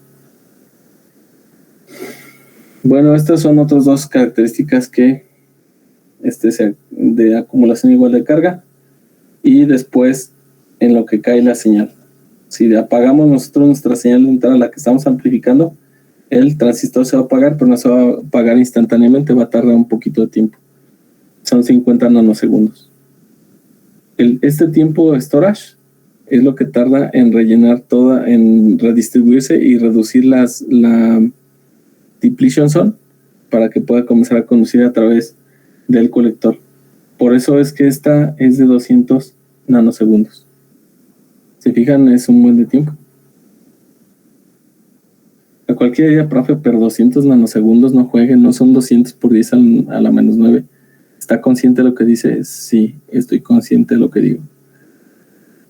Bueno, estas son otras dos características que de acumulación igual de carga y después en lo que cae la señal. Si apagamos nosotros nuestra señal de entrada, la que estamos amplificando, el transistor se va a apagar, pero no se va a apagar instantáneamente, va a tardar un poquito de tiempo. Son 50 nanosegundos. Este tiempo de storage es lo que tarda en rellenar toda, en redistribuirse y reducir la depletion zone para que pueda comenzar a conducir a través del colector. Por eso es que esta es de 200 nanosegundos. Si fijan, es un buen de tiempo. A cualquier día, profe, pero 200 nanosegundos no jueguen, no son 200 por 10 a la menos 9. ¿Está consciente de lo que dice? Sí, estoy consciente de lo que digo.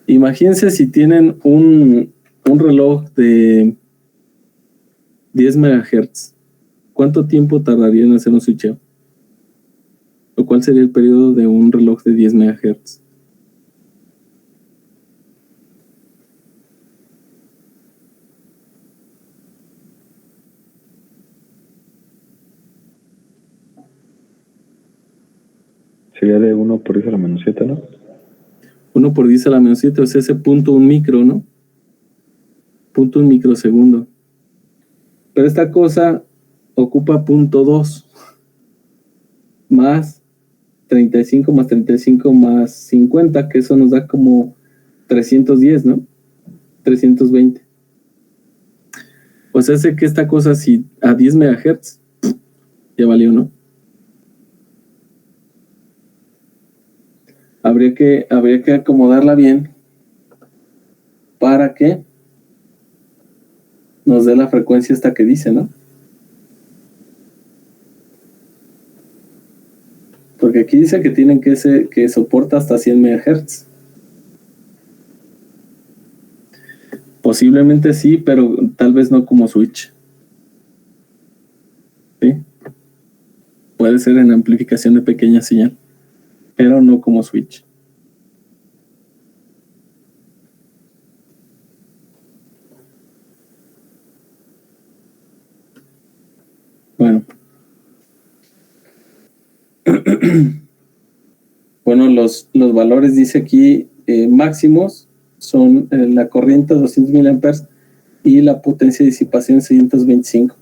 Imagínense si tienen un reloj de 10 MHz. ¿Cuánto tiempo tardaría en hacer un switcheo? ¿O cuál sería el periodo de un reloj de 10 MHz? Sería de 1 por 10 a la menos 7, ¿no? 1 por 10 a la menos 7, o sea, ese punto un micro, ¿no? Punto un microsegundo. Pero esta cosa ocupa punto 2 más 35 más 35 más 50, que eso nos da como 310, ¿no? 320. O sea, sé que esta cosa, si a 10 MHz, ya valió, ¿no? Habría que acomodarla bien para que nos dé la frecuencia esta que dice, ¿no? Porque aquí dice que tienen que soporta hasta 100 MHz. Posiblemente sí, pero tal vez no como switch. ¿Sí? Puede ser en amplificación de pequeña señal, pero no como switch. Bueno. Bueno, los valores dice aquí máximos son la corriente 200 mA y la potencia de disipación 625.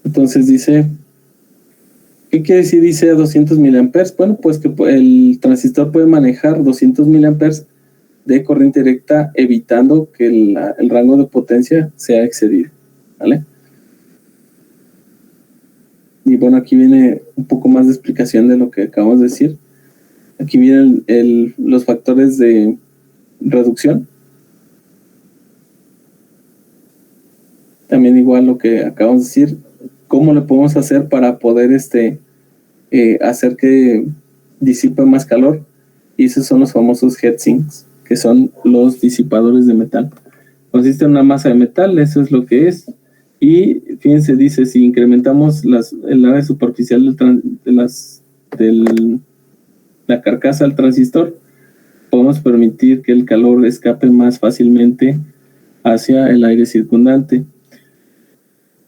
Entonces dice, ¿qué quiere decir? Dice 200 mA. Bueno, pues que el transistor puede manejar 200 mA de corriente directa, evitando que el rango de potencia sea excedido, ¿vale? Y bueno, aquí viene un poco más de explicación de lo que acabamos de decir. Aquí vienen los factores de reducción. También igual lo que acabamos de decir, cómo le podemos hacer para poder hacer que disipe más calor. Y esos son los famosos heatsinks, que son los disipadores de metal. Consiste en una masa de metal, eso es lo que es. Y fíjense, dice, si incrementamos el área superficial de la carcasa del transistor, podemos permitir que el calor escape más fácilmente hacia el aire circundante.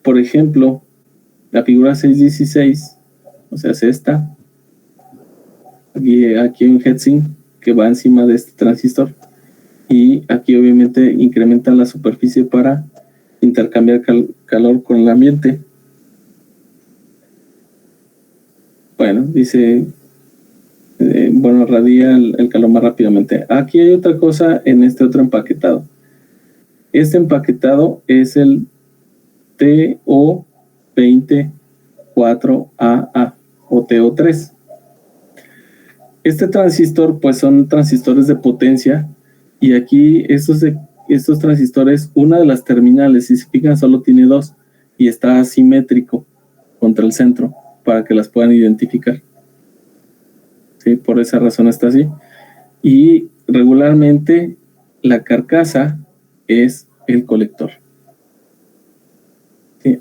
Por ejemplo, la figura 616, o sea, es esta. Aquí hay un heatsink que va encima de este transistor. Y aquí obviamente incrementan la superficie para intercambiar calor con el ambiente. Bueno, dice, bueno, radia el calor más rápidamente. Aquí hay otra cosa en este otro empaquetado. Este empaquetado es el TO24AA o TO3. Este transistor, pues son transistores de potencia, y aquí estos transistores, una de las terminales, si se fijan, solo tiene 2 y está asimétrico contra el centro para que las puedan identificar. ¿Sí? Por esa razón está así. Y regularmente la carcasa es el colector.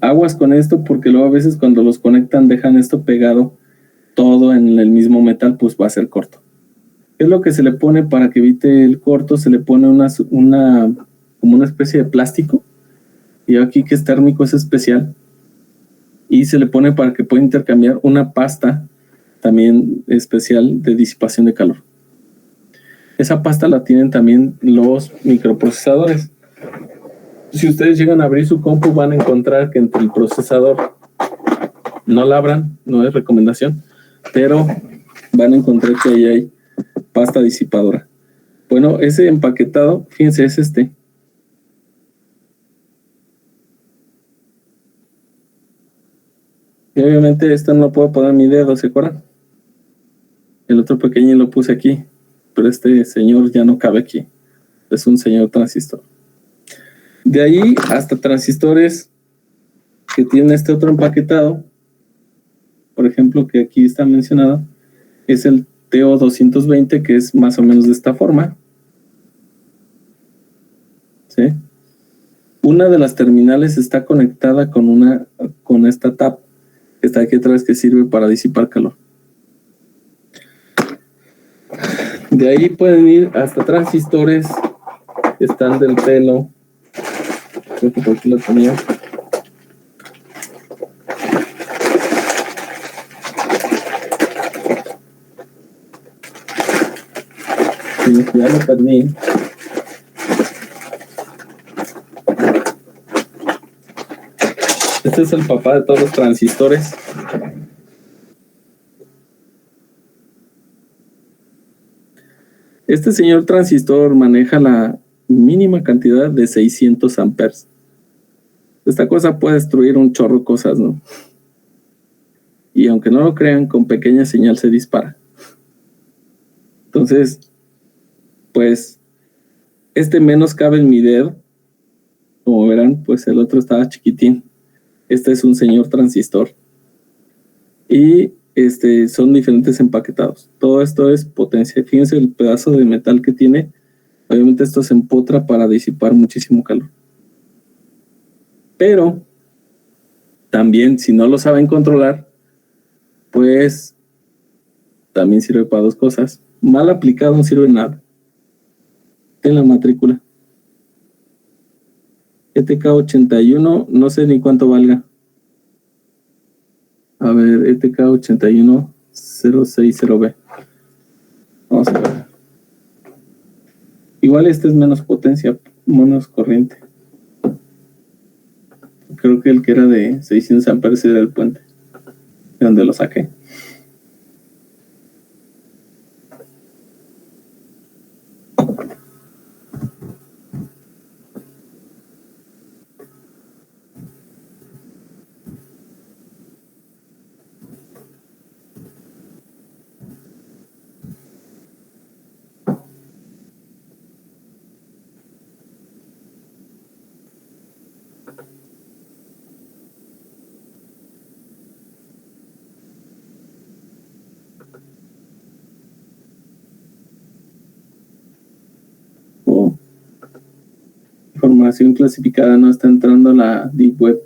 Aguas con esto porque luego a veces cuando los conectan dejan esto pegado todo en el mismo metal, pues va a ser corto. ¿Qué es lo que se le pone para que evite el corto? Se le pone como una especie de plástico, y aquí que es térmico, es especial, y se le pone para que pueda intercambiar una pasta también especial de disipación de calor. Esa pasta la tienen también los microprocesadores. Si ustedes llegan a abrir su compu, van a encontrar que entre el procesador, no la abran, no es recomendación, pero van a encontrar que ahí hay pasta disipadora. Bueno, ese empaquetado, fíjense, es este. Y obviamente esto no lo puedo poner en mi dedo, ¿se acuerdan? El otro pequeño lo puse aquí, pero este señor ya no cabe aquí. Es un señor transistor. De ahí hasta transistores que tienen este otro empaquetado, por ejemplo, que aquí está mencionado, es el TO220, que es más o menos de esta forma. ¿Sí? Una de las terminales está conectada con esta tap que está aquí atrás, que sirve para disipar calor. De ahí pueden ir hasta transistores que están del pelo. Creo que por aquí lo tenía. Ya lo perdí. Este es el papá de todos los transistores. Este señor transistor maneja la mínima cantidad de 600 amperes. Esta cosa puede destruir un chorro de cosas, ¿no? Y aunque no lo crean, con pequeña señal se dispara. Entonces, pues, este menos cabe en mi dedo. Como verán, pues el otro estaba chiquitín. Este es un señor transistor. Y son diferentes empaquetados. Todo esto es potencia. Fíjense el pedazo de metal que tiene. Obviamente esto se empotra para disipar muchísimo calor. Pero también, si no lo saben controlar, pues también sirve para dos cosas. Mal aplicado no sirve nada. En la matrícula. ETK81, no sé ni cuánto valga. A ver, ETK81060B. Vamos a ver. Igual este es menos potencia, menos corriente. Creo que el que era de 600 amperes era el puente, de donde lo saqué. Información clasificada, no está entrando a la Deep Web.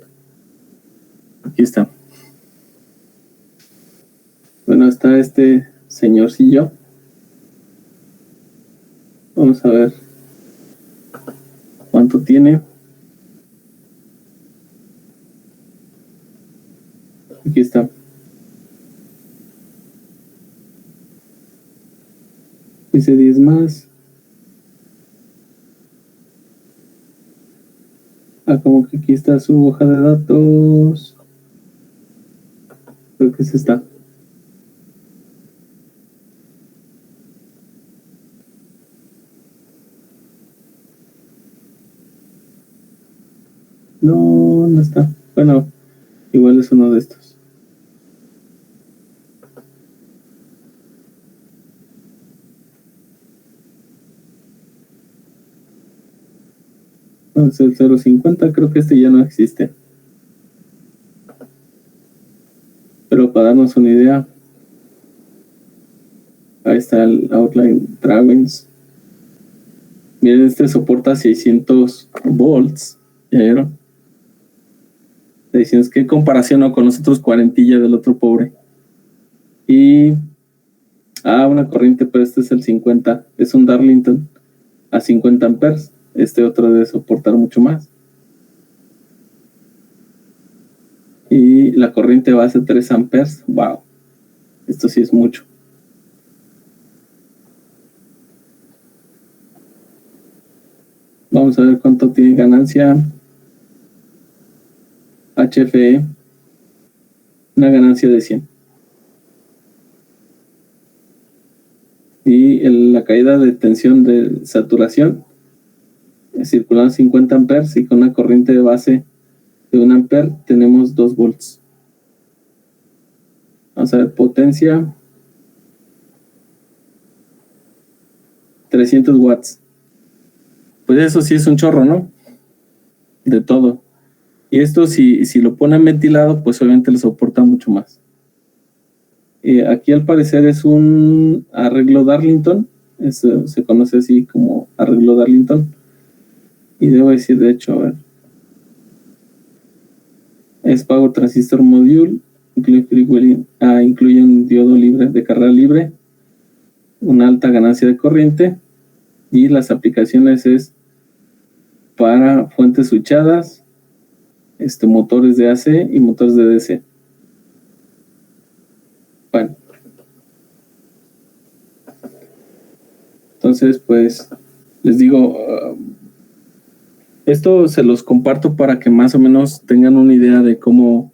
Aquí está. Bueno, está este señorcillo. Vamos a ver cuánto tiene. Aquí está. Dice 10 más. Como que aquí está su hoja de datos. Creo que es esta. No, no está. Bueno, igual es uno de estos. Entonces el 050, creo que este ya no existe. Pero para darnos una idea, ahí está el Outline Dragons. Miren, este soporta 600 volts. ¿Ya vieron? Le decimos qué comparación, ¿no?, con los otros 40 del otro pobre. Y una corriente, pero este es el 50, es un Darlington a 50 amperes. Este otro debe soportar mucho más. Y la corriente base 3 amperes. Wow, esto sí es mucho. Vamos a ver cuánto tiene ganancia HFE. Una ganancia de 100. Y la caída de tensión de saturación circulando 50 amperes y con una corriente de base de 1 amper tenemos 2 volts. Vamos a ver potencia 300 watts. Pues eso sí es un chorro, ¿no? De todo. Y esto si lo ponen ventilado, pues obviamente le soporta mucho más. Aquí al parecer es un arreglo Darlington. Eso se conoce así como arreglo Darlington. Y debo decir, de hecho, a ver. Es Power Transistor Module. Incluye un diodo libre de carga libre. Una alta ganancia de corriente. Y las aplicaciones es para fuentes switchadas, motores de AC y motores de DC. Bueno. Entonces, pues, les digo, esto se los comparto para que más o menos tengan una idea de cómo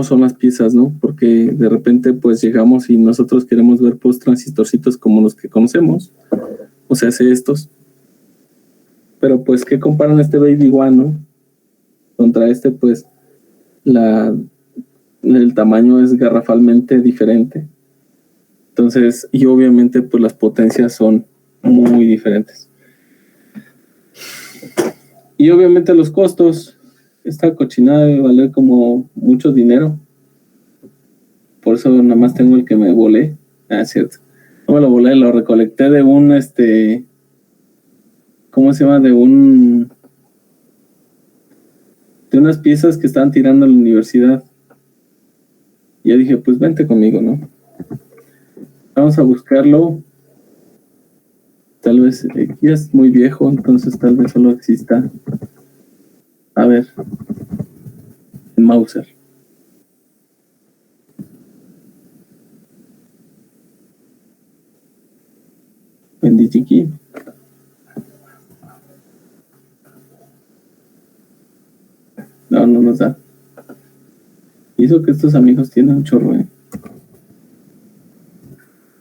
son las piezas, ¿no? Porque de repente, pues, llegamos y nosotros queremos ver pues transistorcitos como los que conocemos, o sea, estos. Pero, pues, ¿qué comparan este Baby One, no? Contra pues, el tamaño es garrafalmente diferente. Entonces, y obviamente, pues las potencias son muy diferentes. Y obviamente los costos, esta cochinada debe valer como mucho dinero. Por eso nada más tengo el que me volé. Es cierto. No me lo volé, lo recolecté de un, ¿cómo se llama? De unas piezas que estaban tirando en la universidad. Y yo dije, pues vente conmigo, ¿no? Vamos a buscarlo. Tal vez ya es muy viejo, entonces tal vez solo exista. A ver. En Mauser. En DigiKey. No nos da. Y eso que estos amigos tienen un chorro,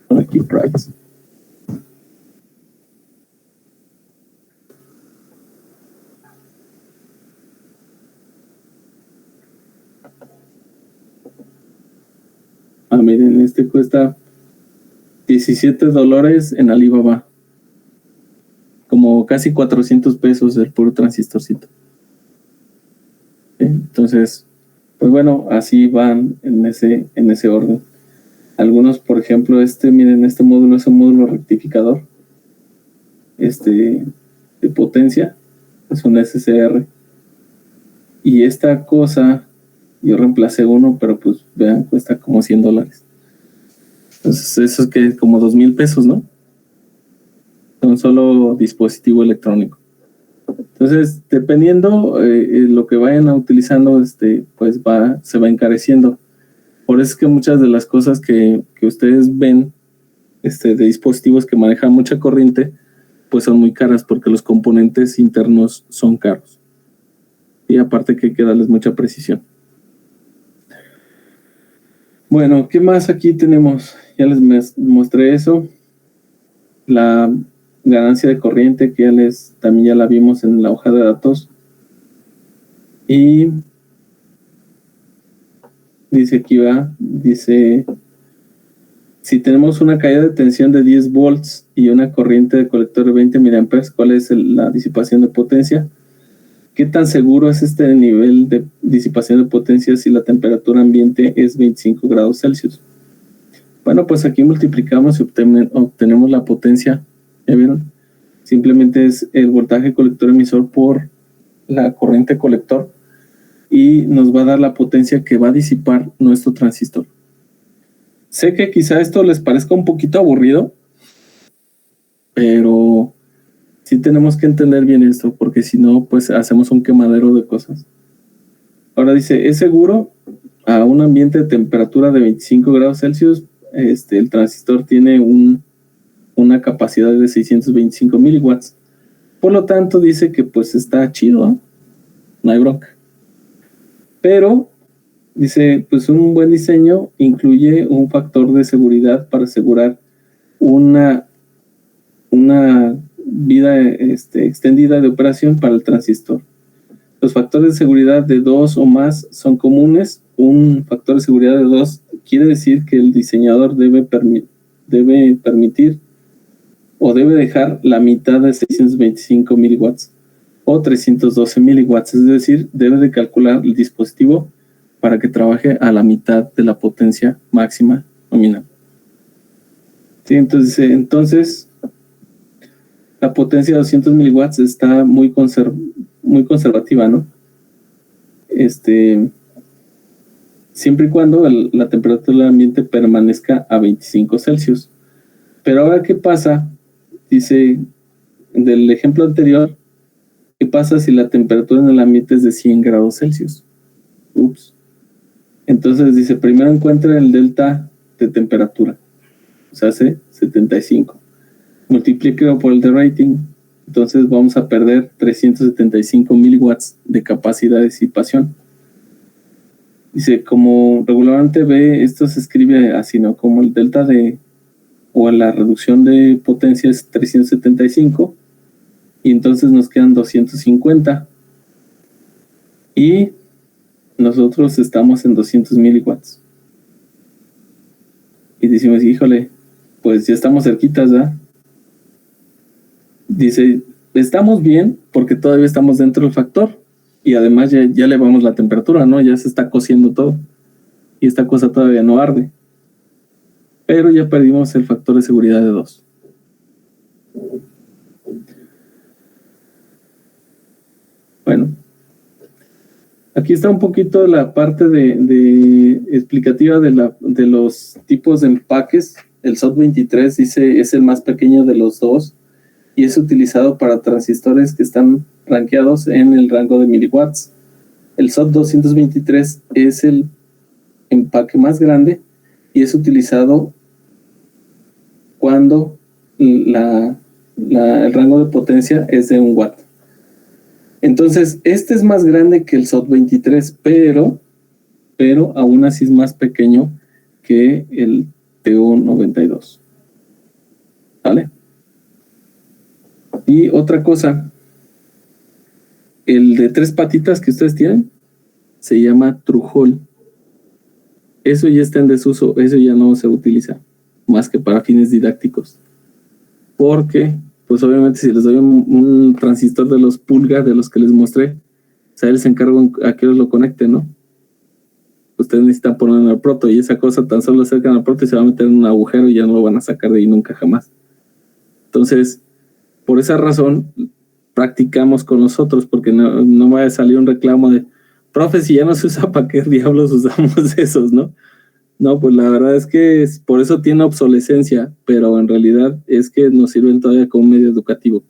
Por aquí, price. Miren, cuesta $17 en Alibaba. Como casi 400 pesos el puro transistorcito. Entonces, pues bueno, así van en ese orden. Algunos, por ejemplo, miren, este módulo es un módulo rectificador. De potencia. Es un SCR. Y esta cosa, yo reemplacé uno, pero pues vean, cuesta como $100. Entonces, eso es que como 2,000 pesos, ¿no? Son solo dispositivo electrónico. Entonces, dependiendo lo que vayan utilizando, pues se va encareciendo. Por eso es que muchas de las cosas que ustedes ven de dispositivos que manejan mucha corriente, pues son muy caras porque los componentes internos son caros. Y aparte que hay que darles mucha precisión. Bueno, ¿qué más aquí tenemos? Ya les mostré eso. La ganancia de corriente que también ya la vimos en la hoja de datos. Y dice aquí si tenemos una caída de tensión de 10 volts y una corriente de colector de 20 miliamperes, ¿cuál es la disipación de potencia? ¿Qué tan seguro es este nivel de disipación de potencia si la temperatura ambiente es 25 grados Celsius? Bueno, pues aquí multiplicamos y obtenemos la potencia. ¿Ya vieron? Simplemente es el voltaje colector emisor por la corriente colector. y nos va a dar la potencia que va a disipar nuestro transistor. Sé que quizá esto les parezca un poquito aburrido, pero sí tenemos que entender bien esto, porque si no, pues hacemos un quemadero de cosas. Ahora dice, es seguro a un ambiente de temperatura de 25 grados Celsius. El transistor tiene una capacidad de 625 miliwatts. Por lo tanto, dice que pues está chido, ¿eh? No hay bronca. Pero, dice, pues un buen diseño incluye un factor de seguridad para asegurar una vida extendida de operación para el transistor. Los factores de seguridad de 2 o más son comunes. Un factor de seguridad de 2 quiere decir que el diseñador debe permitir o debe dejar la mitad de 625 miliwatts o 312 miliwatts, es decir, debe de calcular el dispositivo para que trabaje a la mitad de la potencia máxima nominal. Sí, entonces la potencia de 200 miliwatts está muy conservativa, ¿no? Siempre y cuando la temperatura del ambiente permanezca a 25 Celsius. Pero ahora, ¿qué pasa? Dice, del ejemplo anterior, ¿qué pasa si la temperatura en el ambiente es de 100 grados Celsius? Ups. Entonces dice, primero encuentra el delta de temperatura. O sea, hace 75. Multiplíquelo por el de rating. Entonces vamos a perder 375 miliwatts de capacidad de disipación. Dice, como regularmente ve, esto se escribe así, ¿no? Como el delta o la reducción de potencia es 375, y entonces nos quedan 250. Y nosotros estamos en 200 miliwatts. Y decimos, híjole, pues ya estamos cerquitas, ¿verdad? Dice, estamos bien porque todavía estamos dentro del factor y además ya elevamos la temperatura, ¿no? Ya se está cociendo todo y esta cosa todavía no arde. Pero ya perdimos el factor de seguridad de 2. Bueno, aquí está un poquito la parte de explicativa de los tipos de empaques. El SOT23 dice es el más pequeño de los dos y es utilizado para transistores que están rankeados en el rango de miliwatts. El SOT223 es el empaque más grande y es utilizado cuando el rango de potencia es de 1 watt. Entonces, este es más grande que el SOT23, pero aún así es más pequeño que el TO92. ¿Vale? Y otra cosa, el de 3 patitas que ustedes tienen se llama True-Hole. Eso ya está en desuso, eso ya no se utiliza más que para fines didácticos. Porque, pues obviamente si les doy un transistor de los pulga, de los que les mostré, o sea, les encargo a que ellos lo conecten, ¿no? Ustedes necesitan poner en el proto y esa cosa tan solo acercan al proto y se va a meter en un agujero y ya no lo van a sacar de ahí nunca jamás. Entonces, por esa razón, practicamos con nosotros, porque no va a salir un reclamo de, profe, si ya no se usa, ¿para qué diablos usamos esos, no? No, pues la verdad es que por eso tiene obsolescencia, pero en realidad es que nos sirven todavía como medio educativo.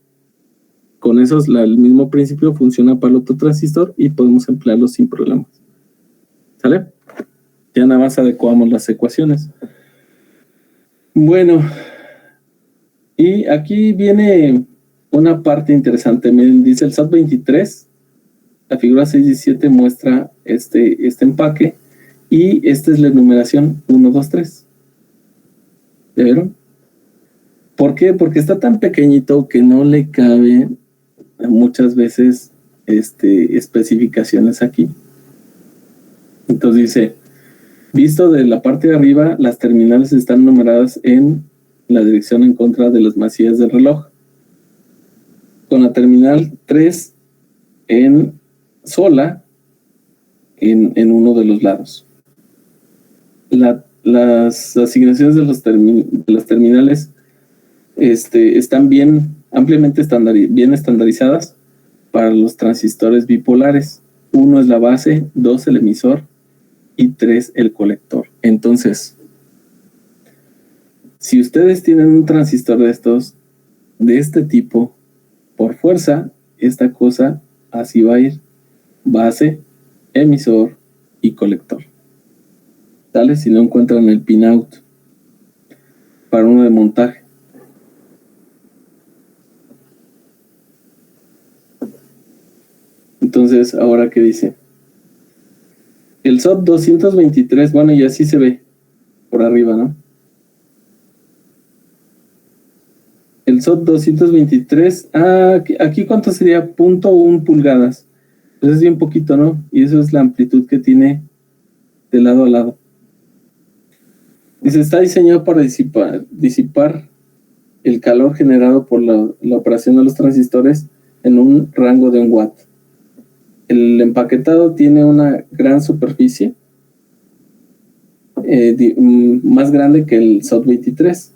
Con esos, el mismo principio funciona para el otro transistor y podemos emplearlos sin problemas. ¿Sale? Ya nada más adecuamos las ecuaciones. Bueno, y aquí viene una parte interesante. Miren, dice el SOT23, la figura 617 muestra este empaque. Y esta es la enumeración 1, 2, 3. ¿Ya vieron? ¿Por qué? Porque está tan pequeñito que no le cabe muchas veces especificaciones aquí. Entonces dice, visto de la parte de arriba, las terminales están numeradas en la dirección en contra de las masías del reloj. Con la terminal 3 en sola en uno de los lados. Las asignaciones de las terminales están bien ampliamente bien estandarizadas para los transistores bipolares. 1 es la base, 2 el emisor y 3 el colector. Entonces, si ustedes tienen un transistor de estos, de este tipo, por fuerza, esta cosa así va a ir: base, emisor y colector. ¿Sale? Si no encuentran el pinout para uno de montaje. Entonces, ahora, ¿qué dice? El SOT 223, bueno, y así se ve por arriba, ¿no? El SOT 223, aquí ¿cuánto sería? 0.1 pulgadas. Pues es bien poquito, ¿no? Y eso es la amplitud que tiene de lado a lado. Dice, está diseñado para disipar el calor generado por la operación de los transistores en un rango de 1 watt. El empaquetado tiene una gran superficie, más grande que el SOT 23.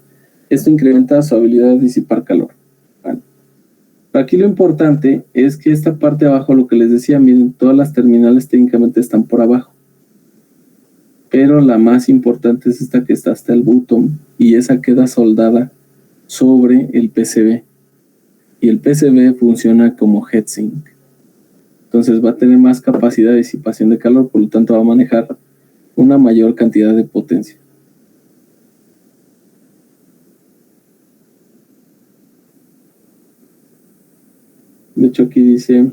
Esto incrementa su habilidad de disipar calor. Bueno, aquí lo importante es que esta parte de abajo, lo que les decía, miren, todas las terminales técnicamente están por abajo. Pero la más importante es esta que está hasta el bottom, y esa queda soldada sobre el PCB. Y el PCB funciona como heatsink. Entonces va a tener más capacidad de disipación de calor, por lo tanto va a manejar una mayor cantidad de potencia. De hecho, aquí dice...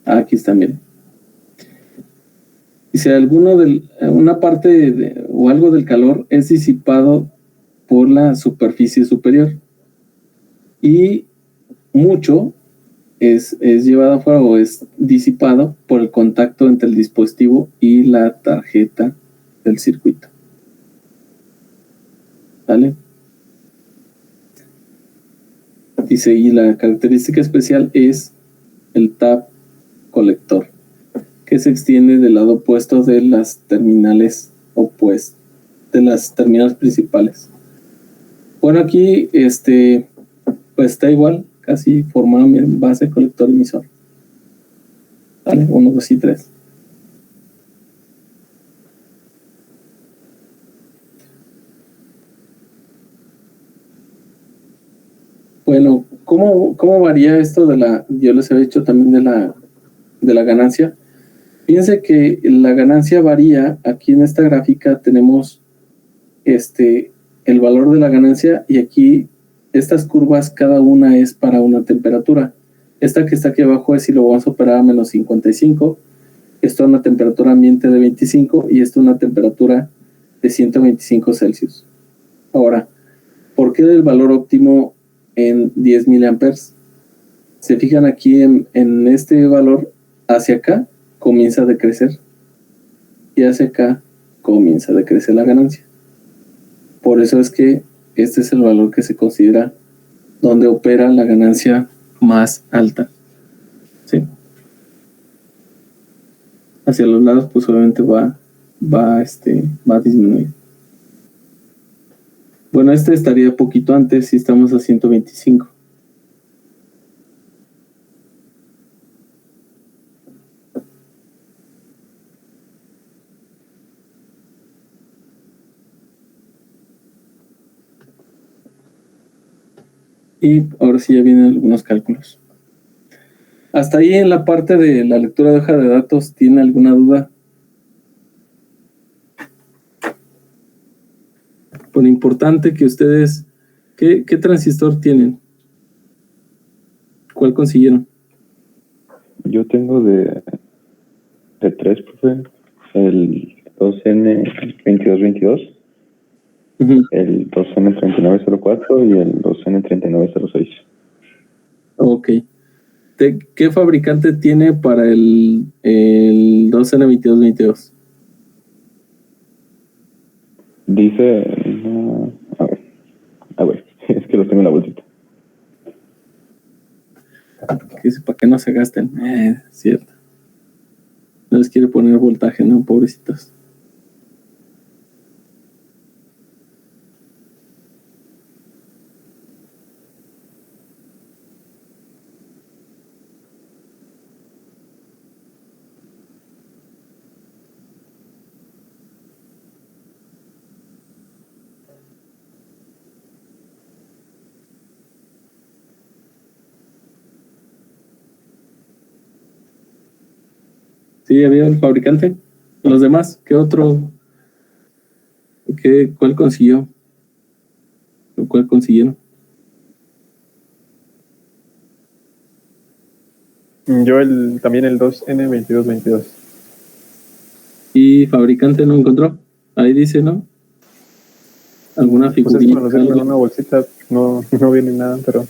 aquí está, miren. Dice, una parte o algo del calor es disipado por la superficie superior. Y mucho es llevado afuera o es disipado por el contacto entre el dispositivo y la tarjeta del circuito. ¿Vale? Dice, y la característica especial es el tap colector, que se extiende del lado opuesto de las terminales de las terminales principales. Bueno, aquí pues está igual, casi formado en base, colector, emisor. ¿Vale? 1, 2 y 3. Bueno, ¿cómo varía esto yo les he dicho también de la ganancia? Fíjense que la ganancia varía. Aquí en esta gráfica tenemos el valor de la ganancia, y aquí estas curvas, cada una es para una temperatura. Esta que está aquí abajo es si lo vamos a operar a menos 55, esto a una temperatura ambiente de 25 y esto a una temperatura de 125 Celsius. Ahora, ¿por qué el valor óptimo en 10 miliamperes? Se fijan aquí en este valor, hacia acá comienza a decrecer y hacia acá comienza a decrecer la ganancia. Por eso es que este es el valor que se considera donde opera la ganancia más alta. ¿Sí? Hacia los lados, pues obviamente va a disminuir. Bueno, estaría poquito antes si estamos a 125. Y ahora sí ya vienen algunos cálculos. Hasta ahí en la parte de la lectura de hoja de datos, ¿tiene alguna duda? Por importante que ustedes, ¿qué transistor tienen? ¿Cuál consiguieron? Yo tengo de 3, profe, el 2N2222, el 2N3904 y el 2N3906. Ok. ¿Qué fabricante tiene para el 2N2222? Dice, a ver, es que los tengo en la bolsita. Dice, para que no se gasten. Cierto. No les quiere poner voltaje, ¿no? Pobrecitos. Sí, había el fabricante. Los demás, ¿qué otro? ¿Cuál consiguió? ¿Cuál consiguieron? Yo también el 2N2222. ¿Y fabricante no encontró? Ahí dice, ¿no? ¿Alguna Pues es figurita? para hacerlo en una bolsita, no viene nada, pero...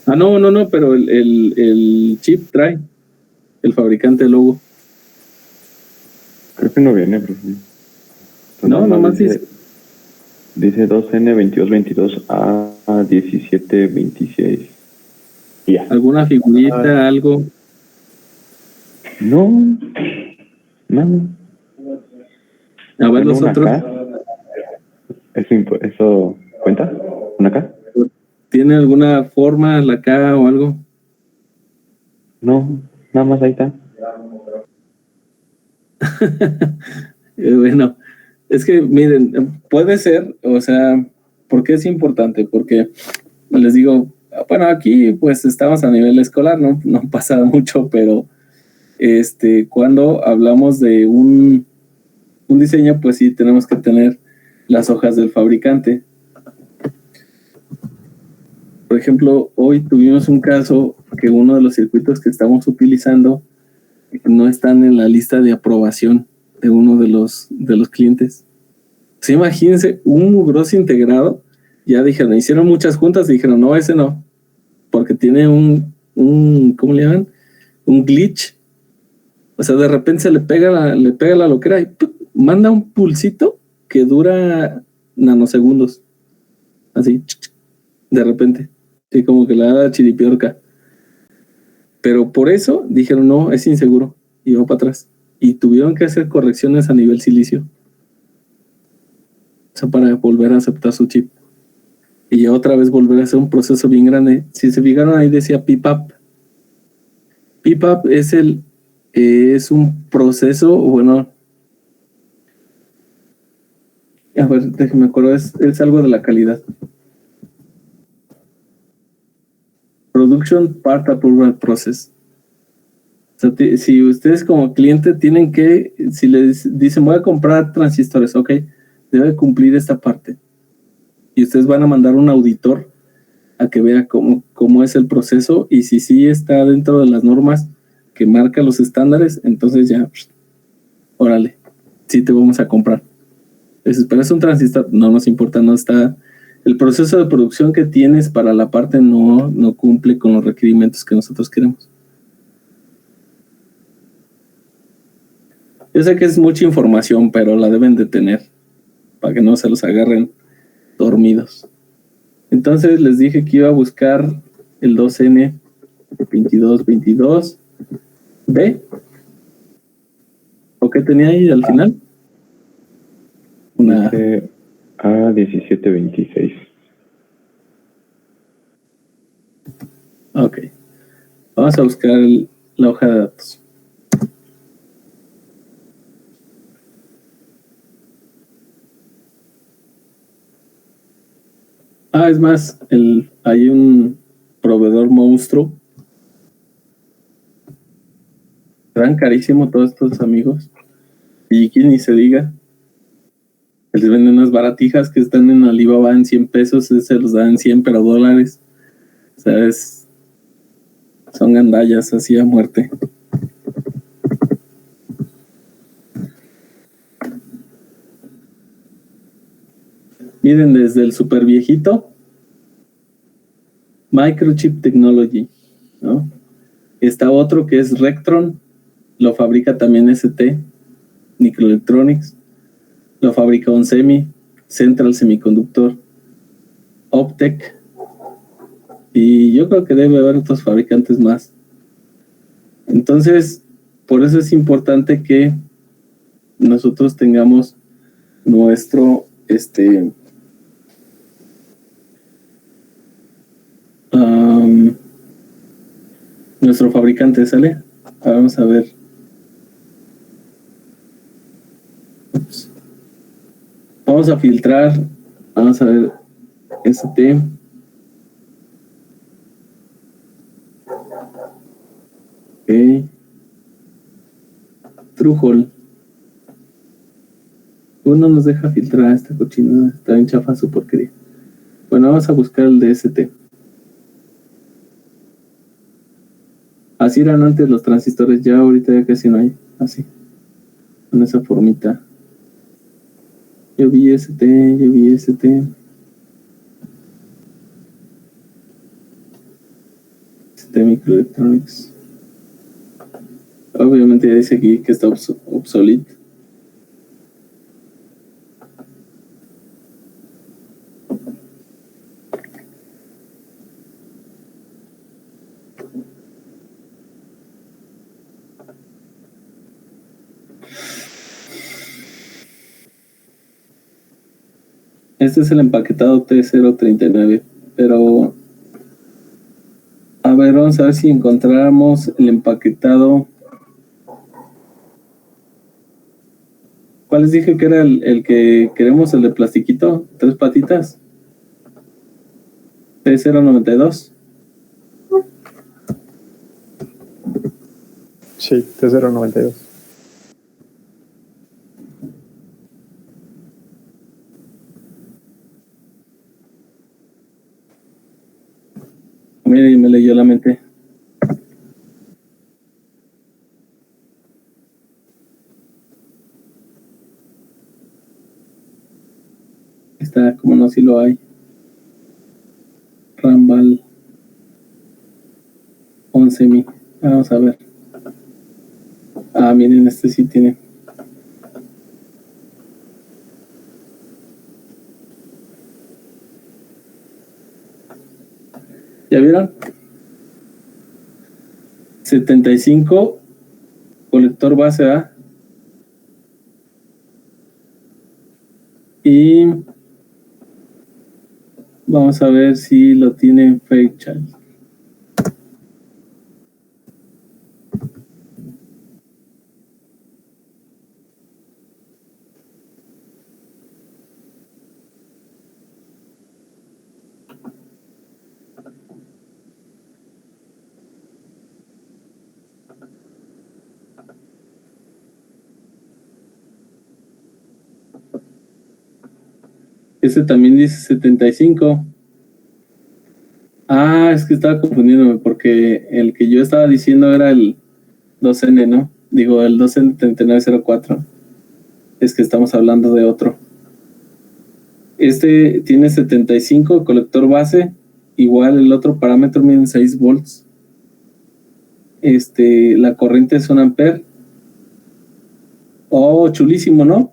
No, pero el chip trae el fabricante logo. Creo que no viene, profe. No, nomás dice. Dice 2N2222 a 1726. Ya. ¿Alguna figurita, algo? No, nada. A ver Bueno, los una otros. K. ¿Eso cuenta? ¿Una K? ¿Tiene alguna forma la K o algo? No, nada más ahí está. Bueno, es que miren, puede ser, o sea, ¿por qué es importante? Porque les digo, bueno, aquí pues estamos a nivel escolar, no pasa mucho, pero cuando hablamos de un diseño, pues sí tenemos que tener las hojas del fabricante. Por ejemplo, hoy tuvimos un caso que uno de los circuitos que estamos utilizando no están en la lista de aprobación de uno de los clientes. Sí, imagínense, un mugroso integrado, ya dijeron, hicieron muchas juntas y dijeron, no, ese no, porque tiene ¿cómo le llaman? Un glitch. O sea, de repente se le pega la loquera y ¡pum! Manda un pulsito que dura nanosegundos. Así, de repente. Sí, como que le da chiripiorca. Pero por eso dijeron, no, es inseguro. Y va para atrás. Y tuvieron que hacer correcciones a nivel silicio. O sea, para volver a aceptar su chip. Y ya otra vez volver a hacer un proceso bien grande. Si se fijaron ahí decía PIPAP. PIPAP es un proceso, bueno, a ver, déjeme acuerdo, es algo de la calidad. Production Part Approval Process. O sea, si ustedes como cliente tienen que, si les dicen voy a comprar transistores, ok, debe cumplir esta parte. Y ustedes van a mandar un auditor a que vea cómo es el proceso y si sí está dentro de las normas que marcan los estándares, entonces ya, órale, sí te vamos a comprar. Pero es un transistor, no nos importa, no está. El proceso de producción que tienes para la parte no cumple con los requerimientos que nosotros queremos. Yo sé que es mucha información, pero la deben de tener para que no se los agarren dormidos. Entonces les dije que iba a buscar el 2N2222B. ¿O qué tenía ahí al final? Dice A1726. Ok. Vamos a buscar la hoja de datos. Es más, hay un proveedor monstruo. Eran carísimo todos estos amigos. Y quien ni se diga. Les venden unas baratijas que están en Alibaba en 100 pesos, se los dan en 100, pero dólares. O sea, son gandallas así a muerte. Miren, desde el super viejito, Microchip Technology, ¿no? Está otro que es Rectron, lo fabrica también ST, Microelectronics, lo fabrica Onsemi, Central Semiconductor, Optec, y yo creo que debe haber otros fabricantes más. Entonces, por eso es importante que nosotros tengamos nuestro nuestro fabricante, ¿sale? Vamos a ver. Ups. Vamos a filtrar. Vamos a ver. ST. Ok. Trujol. Uno nos deja filtrar esta cochinada. Está bien chafa su porquería. Bueno, vamos a buscar el DST. Así eran antes los transistores, ya ahorita ya casi no hay. Así. Con esa formita. Yo vi ST. ST Microelectronics. Obviamente ya dice aquí que está obsoleto. Este es el empaquetado T039, pero a ver, vamos a ver si encontramos el empaquetado. ¿Cuál les dije que era el que queremos, el de plastiquito? 3 patitas. T092. Sí, T092. Mire, y me leyó la mente. Está, como no, si lo hay. Rambal 11.000. Vamos a ver. Ah, miren, este sí tiene. ¿Ya vieron? 75 colector base A. Y vamos a ver si lo tiene Fairchild. Ese también dice 75. Ah, es que estaba confundiéndome porque el que yo estaba diciendo era el 2N, ¿no? Digo, el 2N3904. Es que estamos hablando de otro. Este tiene 75, colector base. Igual el otro parámetro mide 6 volts. La corriente es 1 ampere. Oh, chulísimo, ¿no?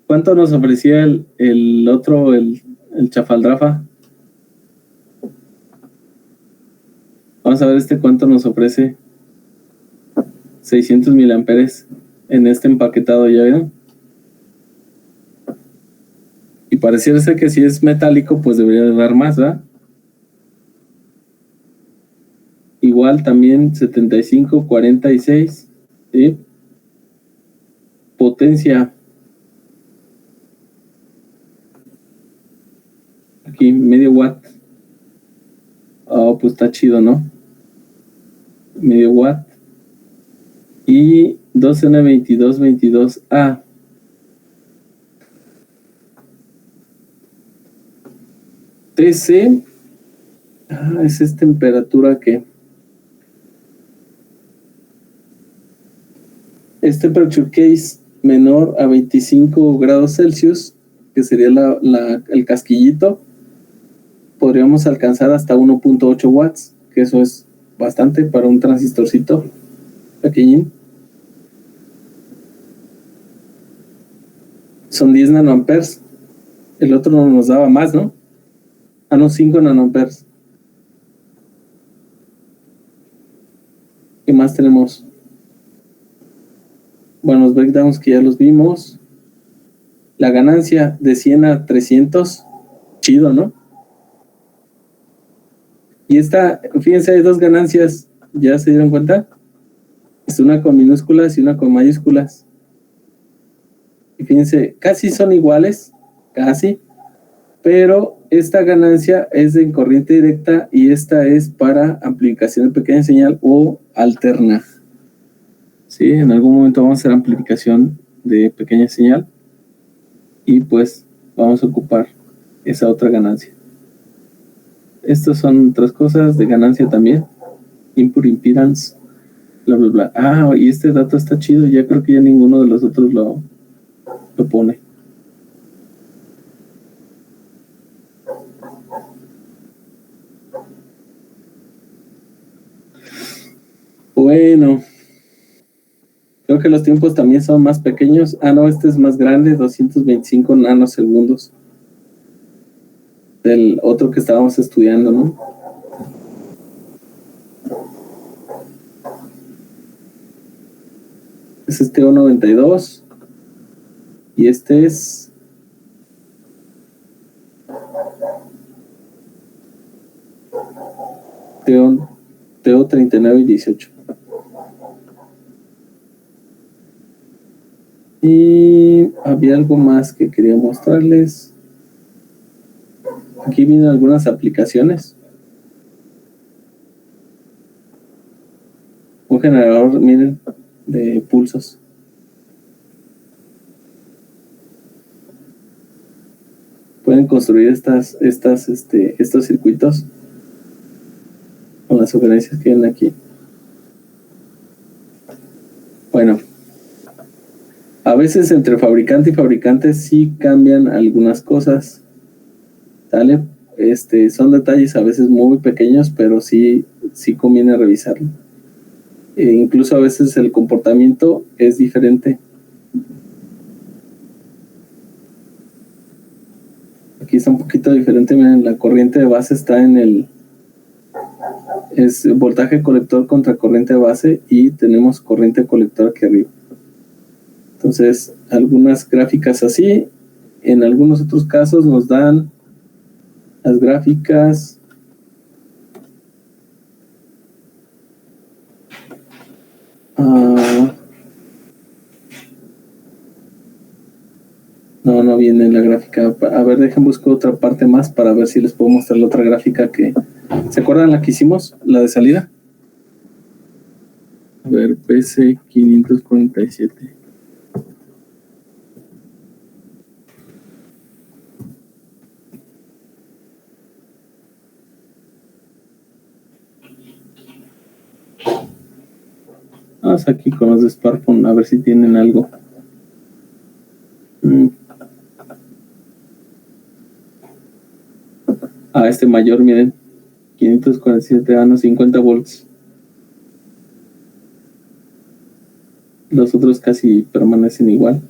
¿Cuánto nos ofrecía el otro, el chafaldrafa? Vamos a ver cuánto nos ofrece. 600 miliamperes en este empaquetado, ¿ya vieron? Y pareciera ser que si es metálico, pues debería de dar más, ¿verdad? Igual también 75, 46, ¿sí? Potencia. Aquí, medio watt. Oh, pues está chido, ¿no? Medio watt. Y 2N2222A. TC. Ah, esa es temperatura que... Es temperature case menor a 25 grados Celsius, que sería el casquillito. Podríamos alcanzar hasta 1.8 watts, que eso es bastante para un transistorcito pequeñín. Son 10 nanoamperes. El otro no nos daba más, ¿no? Ah, no, 5 nanoamperes. ¿Qué más tenemos? Bueno, los breakdowns que ya los vimos. La ganancia de 100 a 300. Chido, ¿no? Y esta, fíjense, hay dos ganancias. ¿Ya se dieron cuenta? Es una con minúsculas y una con mayúsculas. Y fíjense, casi son iguales. Casi. Pero esta ganancia es en corriente directa y esta es para amplificación de pequeña señal o alterna. ¿sí? En algún momento vamos a hacer amplificación de pequeña señal y pues vamos a ocupar esa otra ganancia. Estas son otras cosas de ganancia también. Input impedance, bla, bla, bla. Ah, y este dato está chido. Ya creo que ya ninguno de los otros lo pone. Bueno, creo que los tiempos también son más pequeños. Ah, no, este es más grande, 225 nanosegundos. Del otro que estábamos estudiando, ¿no? Es este TO92 y este es TO39 y 18. Y había algo más que quería mostrarles. Aquí vienen algunas aplicaciones. Un generador, miren, de pulsos. Pueden construir estos circuitos con las sugerencias que vienen aquí. Bueno, a veces entre fabricante y fabricante sí cambian algunas cosas, ¿sale? Son detalles a veces muy pequeños, pero sí conviene revisarlo. Incluso a veces el comportamiento es diferente. Aquí está un poquito diferente, miren, la corriente de base está es voltaje colector contra corriente de base y tenemos corriente colector aquí arriba. Entonces, algunas gráficas así, en algunos otros casos nos dan las gráficas no viene en la gráfica. A ver, dejen buscar otra parte más para ver si les puedo mostrar la otra gráfica que... ¿Se acuerdan la que hicimos? La de salida. A ver, PC547. Vamos aquí con los de Smartphone a ver si tienen algo. Este mayor, miren, 547 anos, 50 volts. Los otros casi permanecen igual.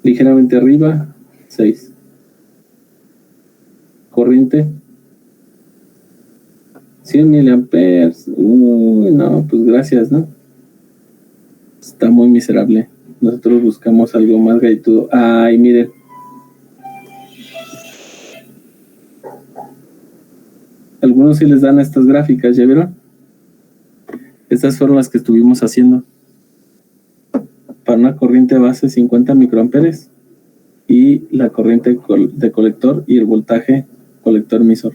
Ligeramente arriba, 6. Corriente, 100 miliamperes. No, pues gracias, ¿no? Está muy miserable. Nosotros buscamos algo más gaitudo. Ay, miren. Algunos sí les dan estas gráficas, ¿ya vieron? Estas fueron las que estuvimos haciendo. Para una corriente base 50 microamperes y la corriente de colector y el voltaje colector emisor.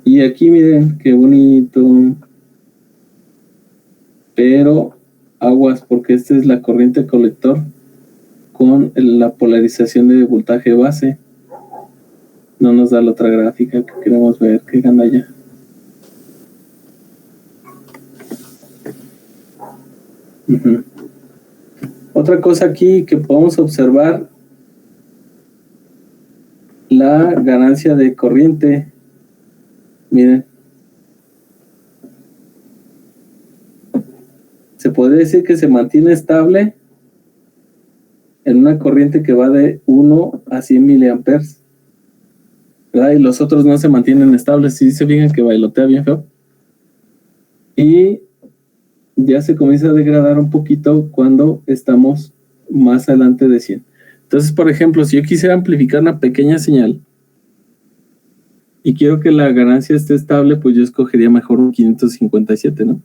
Y aquí miren qué bonito. Pero aguas, porque esta es la corriente colector con la polarización de voltaje base. No nos da la otra gráfica que queremos ver. ¿Qué gana ya? Otra cosa aquí que podemos observar, la ganancia de corriente. Miren, se podría decir que se mantiene estable en una corriente que va de 1 a 100 miliamperes, ¿verdad? Y los otros no se mantienen estables. Si se fijan que bailotea bien feo. Y ya se comienza a degradar un poquito cuando estamos más adelante de 100. Entonces, por ejemplo, si yo quisiera amplificar una pequeña señal y quiero que la ganancia esté estable, pues yo escogería mejor un 557, ¿no?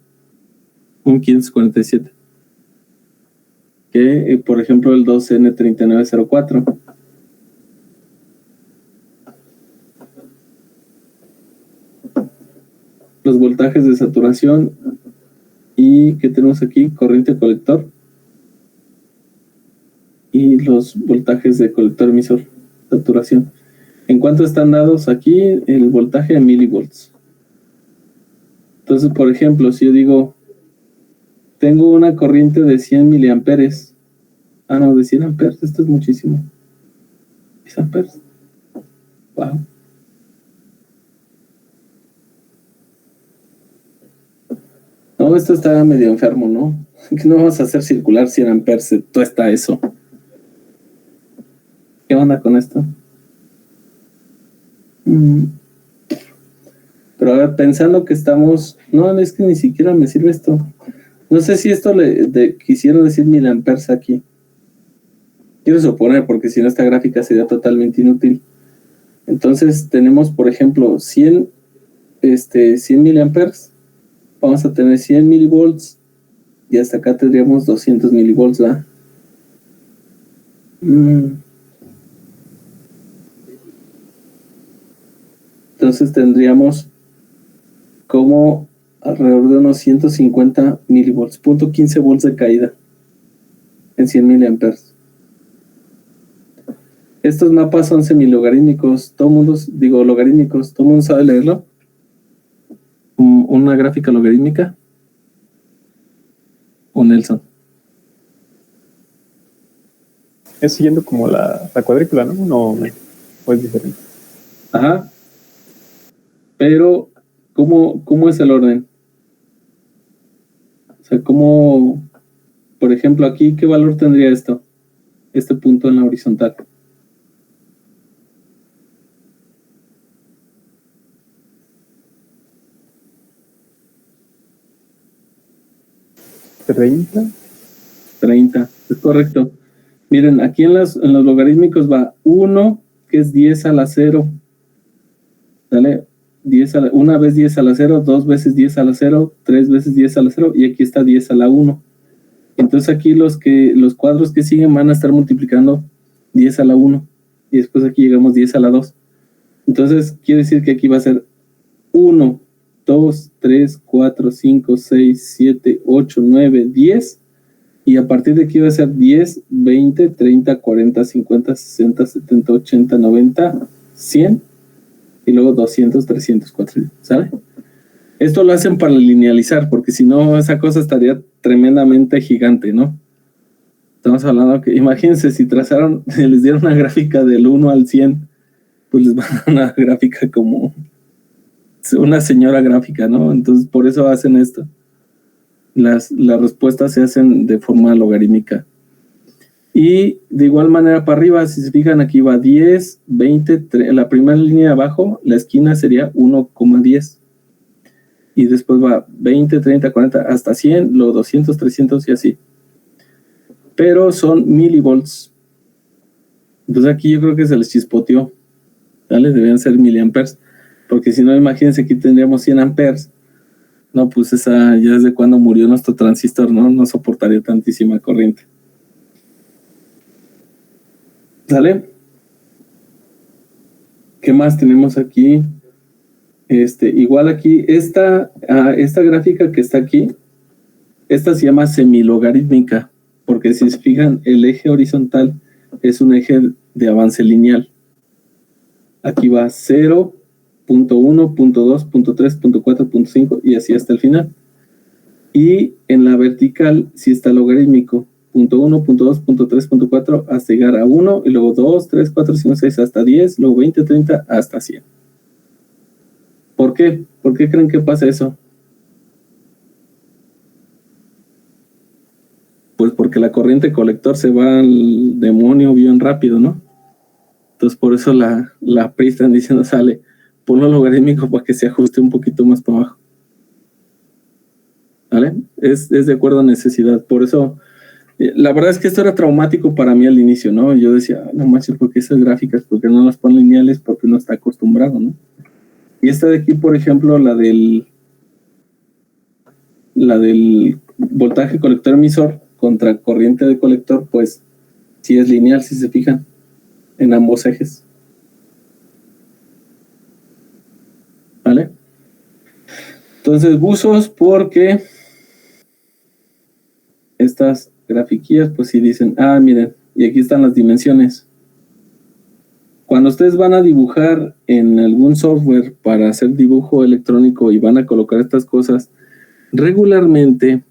Un 547. Que, por ejemplo, el 2N3904. los voltajes de saturación y ¿qué tenemos aquí? Corriente colector y los voltajes de colector emisor, saturación. ¿En cuánto están dados aquí? El voltaje en milivolts. Entonces, por ejemplo, si yo digo, tengo una corriente de 100 miliamperes. Ah, no, de 100 amperes, esto es muchísimo. 10 amperes. Wow. No, esto está medio enfermo, ¿no? No vamos a hacer circular 100 amperes, todo está eso. ¿Qué onda con esto? Pero ahora pensando que estamos... No, es que ni siquiera me sirve esto. No sé si esto quisieron decir miliamperes aquí. Quiero suponer, porque si no esta gráfica sería totalmente inútil. Entonces tenemos, por ejemplo, 100 miliamperes. Vamos a tener 100 milivolts. Y hasta acá tendríamos 200 milivolts, ¿verdad? Entonces tendríamos como alrededor de unos 150 milivolts, 0.15 volts de caída en 100 miliamperes. Estos mapas son semilogarítmicos, logarítmicos, ¿todo el mundo sabe leerlo? ¿Una gráfica logarítmica? ¿O Nelson? Es siguiendo como la cuadrícula, ¿no? No, o es diferente. Ajá. Pero, ¿cómo es el orden? O sea, ¿cómo, por ejemplo, aquí, qué valor tendría esto? Este punto en la horizontal. ¿30? Es correcto. Miren, aquí en los logarítmicos va 1, que es 10 a la 0. ¿Sale? Una vez 10 a la 0, 2 veces 10 a la 0, 3 veces 10 a la 0, y aquí está 10 a la 1. Entonces aquí los cuadros que siguen van a estar multiplicando 10 a la 1, y después aquí llegamos 10 a la 2. Entonces quiere decir que aquí va a ser 1, 2, 3, 4, 5, 6, 7, 8, 9, 10, y a partir de aquí va a ser 10, 20, 30, 40, 50, 60, 70, 80, 90, 100, y luego 200, 300, 400, ¿sabe? Esto lo hacen para linealizar, porque si no, esa cosa estaría tremendamente gigante, ¿no? Estamos hablando que, imagínense, si les dieron una gráfica del 1 al 100, pues les van a dar una gráfica como una señora gráfica, ¿no? Entonces, por eso hacen esto. Las respuestas se hacen de forma logarítmica. Y de igual manera para arriba, si se fijan, aquí va 10, 20, la primera línea de abajo, la esquina sería 1,10. Y después va 20, 30, 40, hasta 100, luego 200, 300 y así. Pero son milivolts. Entonces aquí yo creo que se les chispoteó. ¿Vale? Debían ser miliamperes. Porque si no, imagínense, aquí tendríamos 100 amperes. No, pues esa ya desde cuando murió nuestro transistor, ¿no? No soportaría tantísima corriente. ¿Sale? ¿Qué más tenemos aquí? Igual aquí, esta gráfica que está aquí, esta se llama semilogarítmica, porque si se fijan, el eje horizontal es un eje de avance lineal. Aquí va 0, punto 1, punto 2, punto 3, punto 4, punto 5 y así hasta el final. Y en la vertical sí está logarítmico, punto 1, punto 2, punto 3, punto 4 hasta llegar a 1 y luego 2, 3, 4, 5, 6 hasta 10, luego 20, 30 hasta 100. ¿Por qué? ¿Por qué creen que pasa eso? Pues porque la corriente colector se va al demonio bien rápido, ¿no? Entonces por eso la PRI están diciendo, sale, ponlo logarítmico para que se ajuste un poquito más para abajo. ¿Vale? Es de acuerdo a necesidad. Por eso, la verdad es que esto era traumático para mí al inicio, ¿no? Yo decía, no manches, ¿por qué esas gráficas? ¿Por qué no las ponen lineales? Porque uno está acostumbrado, ¿no? Y esta de aquí, por ejemplo, la del voltaje colector emisor contra corriente de colector, pues sí es lineal, si se fijan, en ambos ejes. ¿Vale? Entonces, buzos, porque estas grafiquillas, pues sí dicen, miren, y aquí están las dimensiones. Cuando ustedes van a dibujar en algún software para hacer dibujo electrónico y van a colocar estas cosas, regularmente,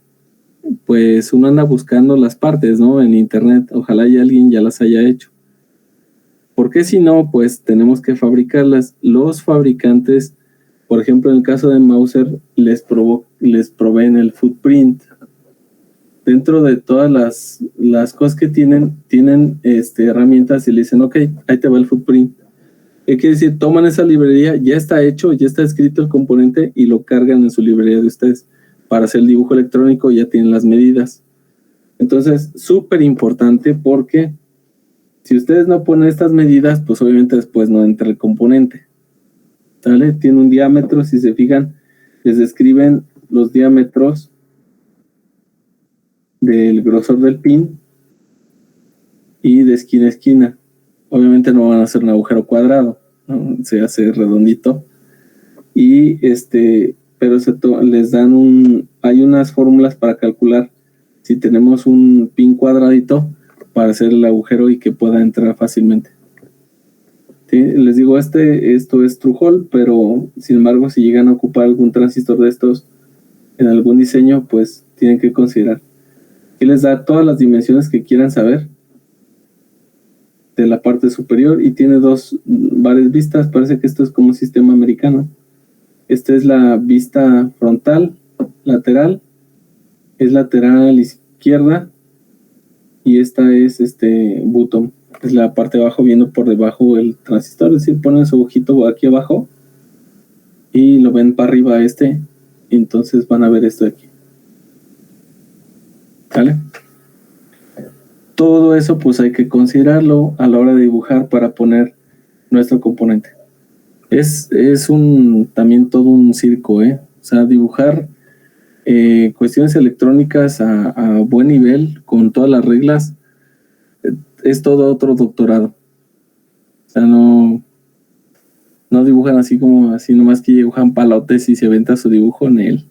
pues uno anda buscando las partes, ¿no? En internet, ojalá ya alguien ya las haya hecho. Porque si no, pues tenemos que fabricarlas. Los fabricantes, por ejemplo, en el caso de Mouser, les proveen el footprint. Dentro de todas las cosas que tienen herramientas y le dicen, ok, ahí te va el footprint. ¿Qué quiere decir? Toman esa librería, ya está hecho, ya está escrito el componente y lo cargan en su librería de ustedes. Para hacer el dibujo electrónico ya tienen las medidas. Entonces, súper importante porque si ustedes no ponen estas medidas, pues obviamente después no entra el componente. ¿Sale? Tiene un diámetro, si se fijan, les describen los diámetros del grosor del pin y de esquina a esquina. Obviamente no van a hacer un agujero cuadrado, ¿no? Se hace redondito. Y pero les dan hay unas fórmulas para calcular si tenemos un pin cuadradito para hacer el agujero y que pueda entrar fácilmente. ¿Sí? Les digo, esto es True-Hole, pero sin embargo, si llegan a ocupar algún transistor de estos en algún diseño, pues tienen que considerar. Aquí les da todas las dimensiones que quieran saber de la parte superior y tiene varias vistas. Parece que esto es como un sistema americano. Esta es la vista frontal, lateral, es lateral izquierda y esta es bottom, es la parte de abajo viendo por debajo el transistor, es decir, ponen su ojito aquí abajo y lo ven para arriba entonces van a ver esto de aquí. ¿Sale? Todo eso pues hay que considerarlo a la hora de dibujar para poner nuestro componente. Es también todo un circo, O sea, dibujar cuestiones electrónicas a buen nivel, con todas las reglas, es todo otro doctorado. O sea, no dibujan así como así, nomás que dibujan palotes y se aventa su dibujo en él.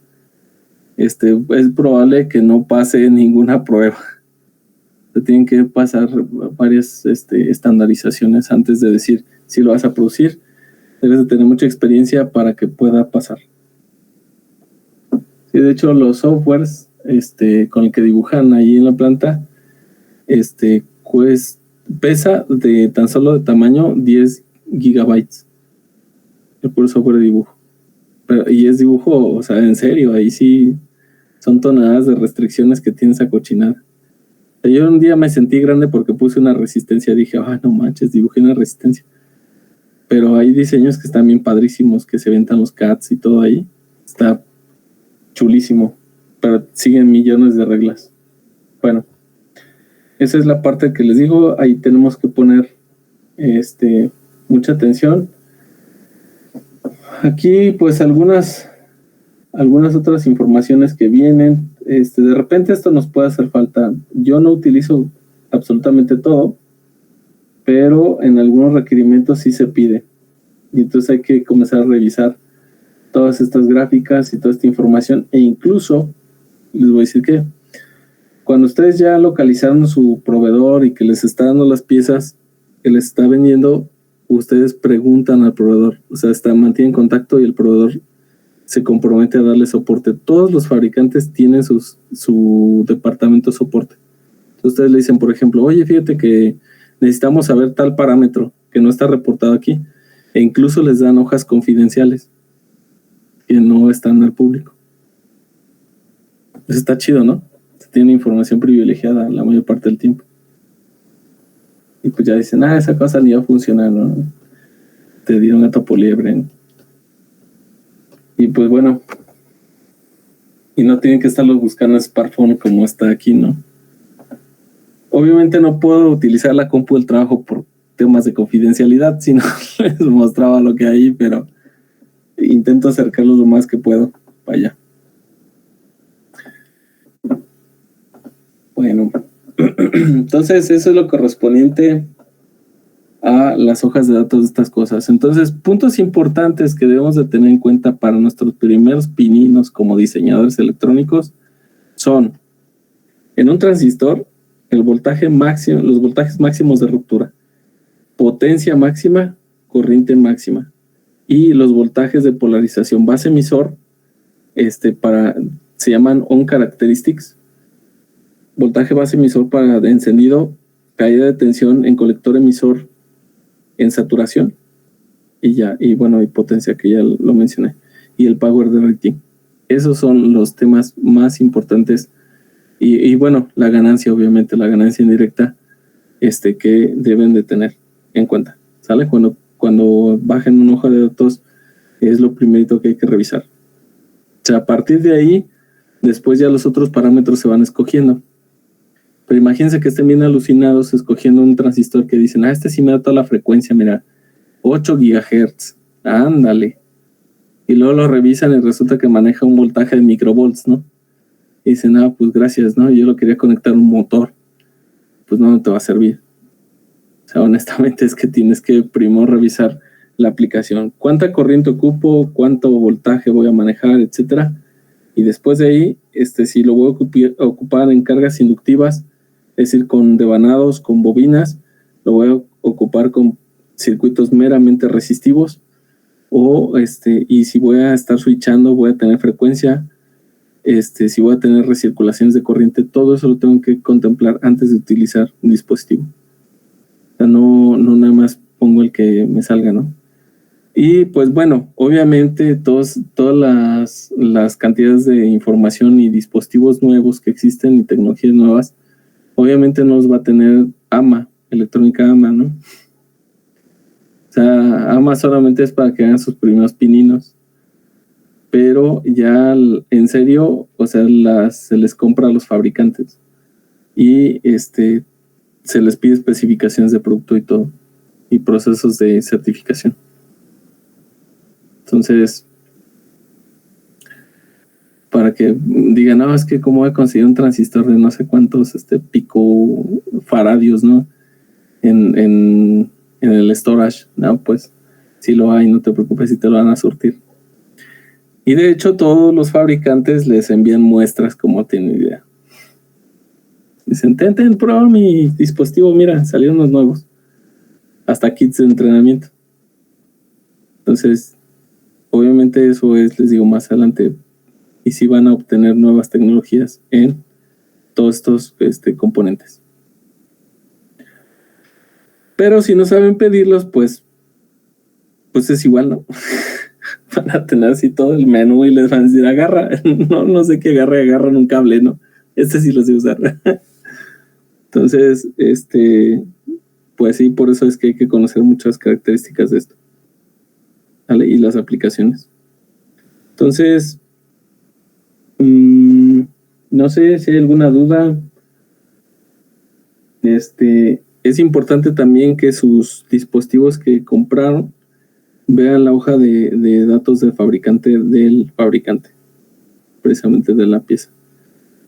Es probable que no pase ninguna prueba. Se tienen que pasar varias estandarizaciones antes de decir si lo vas a producir. Debes de tener mucha experiencia para que pueda pasar. Sí, de hecho, los softwares con el que dibujan ahí en la planta, pues pesa de tan solo de tamaño 10 gigabytes. El puro software de dibujo. Y es dibujo, o sea, en serio, ahí sí son toneladas de restricciones que tiene esa cochinada. Yo un día me sentí grande porque puse una resistencia. Dije, no manches, dibujé una resistencia. Pero hay diseños que están bien padrísimos, que se ventan los CADs y todo ahí. Está chulísimo, pero siguen millones de reglas. Bueno, esa es la parte que les digo. Ahí tenemos que poner mucha atención. Aquí pues algunas otras informaciones que vienen. De repente esto nos puede hacer falta. Yo no utilizo absolutamente todo, pero en algunos requerimientos sí se pide. Y entonces hay que comenzar a revisar todas estas gráficas y toda esta información. E incluso, les voy a decir que cuando ustedes ya localizaron su proveedor y que les está dando las piezas que les está vendiendo, ustedes preguntan al proveedor. O sea, mantienen contacto y el proveedor se compromete a darle soporte. Todos los fabricantes tienen su departamento de soporte. Entonces ustedes le dicen, por ejemplo, oye, fíjate que necesitamos saber tal parámetro que no está reportado aquí. E incluso les dan hojas confidenciales que no están al público. Eso está chido, ¿no? Se tiene información privilegiada la mayor parte del tiempo. Y pues ya dicen, esa cosa ni va a funcionar, ¿no? Te dieron gato por liebre, ¿no? Y pues bueno, y no tienen que estarlos buscando en smartphone como está aquí, ¿no? Obviamente no puedo utilizar la compu del trabajo por temas de confidencialidad, si no les mostraba lo que hay, pero intento acercarlos lo más que puedo para allá. Bueno, entonces eso es lo correspondiente a las hojas de datos de estas cosas. Entonces, puntos importantes que debemos de tener en cuenta para nuestros primeros pininos como diseñadores electrónicos son, en un transistor, el voltaje máximo, los voltajes máximos de ruptura, potencia máxima, corriente máxima, y los voltajes de polarización base emisor, se llaman on characteristics, voltaje base emisor para de encendido, caída de tensión en colector emisor en saturación, y potencia, que ya lo mencioné, y el power de rating. Esos son los temas más importantes, y bueno, la ganancia, obviamente, la ganancia indirecta, que deben de tener en cuenta, ¿sale? Cuando bajen una hoja de datos, es lo primerito que hay que revisar. O sea, a partir de ahí, después ya los otros parámetros se van escogiendo. Pero imagínense que estén bien alucinados escogiendo un transistor que dicen, sí me da toda la frecuencia, mira, 8 gigahertz, ándale. Y luego lo revisan y resulta que maneja un voltaje de microvolts, ¿no? Y dicen, pues gracias, ¿no? Yo lo quería conectar a un motor. Pues no te va a servir. O sea, honestamente es que tienes que primero revisar la aplicación. ¿Cuánta corriente ocupo? ¿Cuánto voltaje voy a manejar? Etcétera. Y después de ahí, si lo voy a ocupar en cargas inductivas, es decir, con devanados, con bobinas, lo voy a ocupar con circuitos meramente resistivos, y si voy a estar switchando, voy a tener frecuencia, si voy a tener recirculaciones de corriente, todo eso lo tengo que contemplar antes de utilizar un dispositivo. O sea, no nada más pongo el que me salga, ¿no? Y pues bueno, obviamente todas las cantidades de información y dispositivos nuevos que existen y tecnologías nuevas, obviamente no los va a tener AMA, electrónica AMA, ¿no? O sea, AMA solamente es para que hagan sus primeros pininos, pero ya en serio, o sea, se les compra a los fabricantes y se les pide especificaciones de producto y todo, y procesos de certificación. Entonces, para que digan, es que cómo voy a conseguir un transistor de no sé cuántos picofaradios, ¿no? En el storage. No, pues sí lo hay, no te preocupes, si te lo van a surtir. Y de hecho todos los fabricantes les envían muestras, como tienen idea. Dicen, prueba mi dispositivo, mira, salieron los nuevos. Hasta kits de entrenamiento. Entonces, obviamente eso es, les digo, más adelante. Y sí van a obtener nuevas tecnologías en todos estos componentes. Pero si no saben pedirlos, pues es igual, ¿no? Van a tener así todo el menú y les van a decir, agarra. No sé qué agarran un cable, ¿no? Sí lo sé usar. Entonces, pues sí, por eso es que hay que conocer muchas características de esto, ¿vale? Y las aplicaciones. Entonces, no sé si hay alguna duda. Es importante también que sus dispositivos que compraron vean la hoja de datos del fabricante, precisamente de la pieza.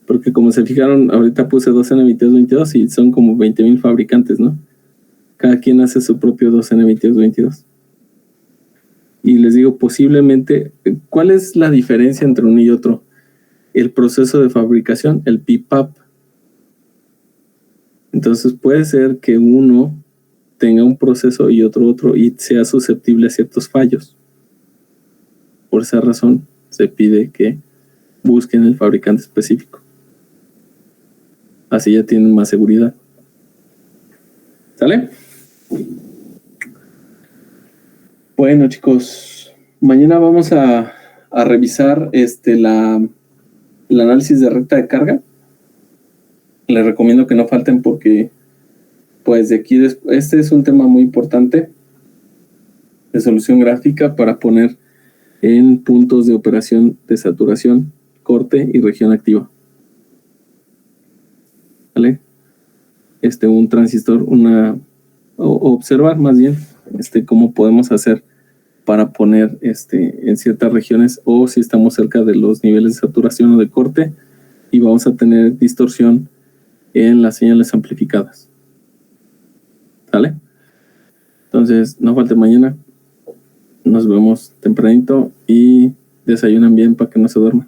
Porque como se fijaron, ahorita puse 2N2222 y son como 20,000 fabricantes, ¿no? Cada quien hace su propio 2N2222. Y les digo, posiblemente, ¿cuál es la diferencia entre uno y otro? El proceso de fabricación, el PPAP. Entonces puede ser que uno tenga un proceso y otro y sea susceptible a ciertos fallos. Por esa razón se pide que busquen el fabricante específico. Así ya tienen más seguridad. ¿Sale? Bueno, chicos, mañana vamos a revisar el análisis de recta de carga. Les recomiendo que no falten porque pues de aquí este es un tema muy importante de solución gráfica para poner en puntos de operación de saturación, corte y región activa. ¿Vale? Un transistor, observar más bien cómo podemos hacer para poner en ciertas regiones, o si estamos cerca de los niveles de saturación o de corte y vamos a tener distorsión en las señales amplificadas. ¿Vale? Entonces, no falte mañana. Nos vemos tempranito y desayunan bien para que no se duerman.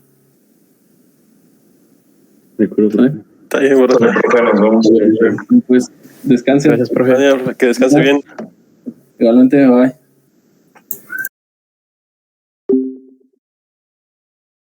De acuerdo. ¿Sale? Está bien, bro. Profe, nos vemos. Pues descansen. Gracias, profe. Que descanse bien. Igualmente, bye.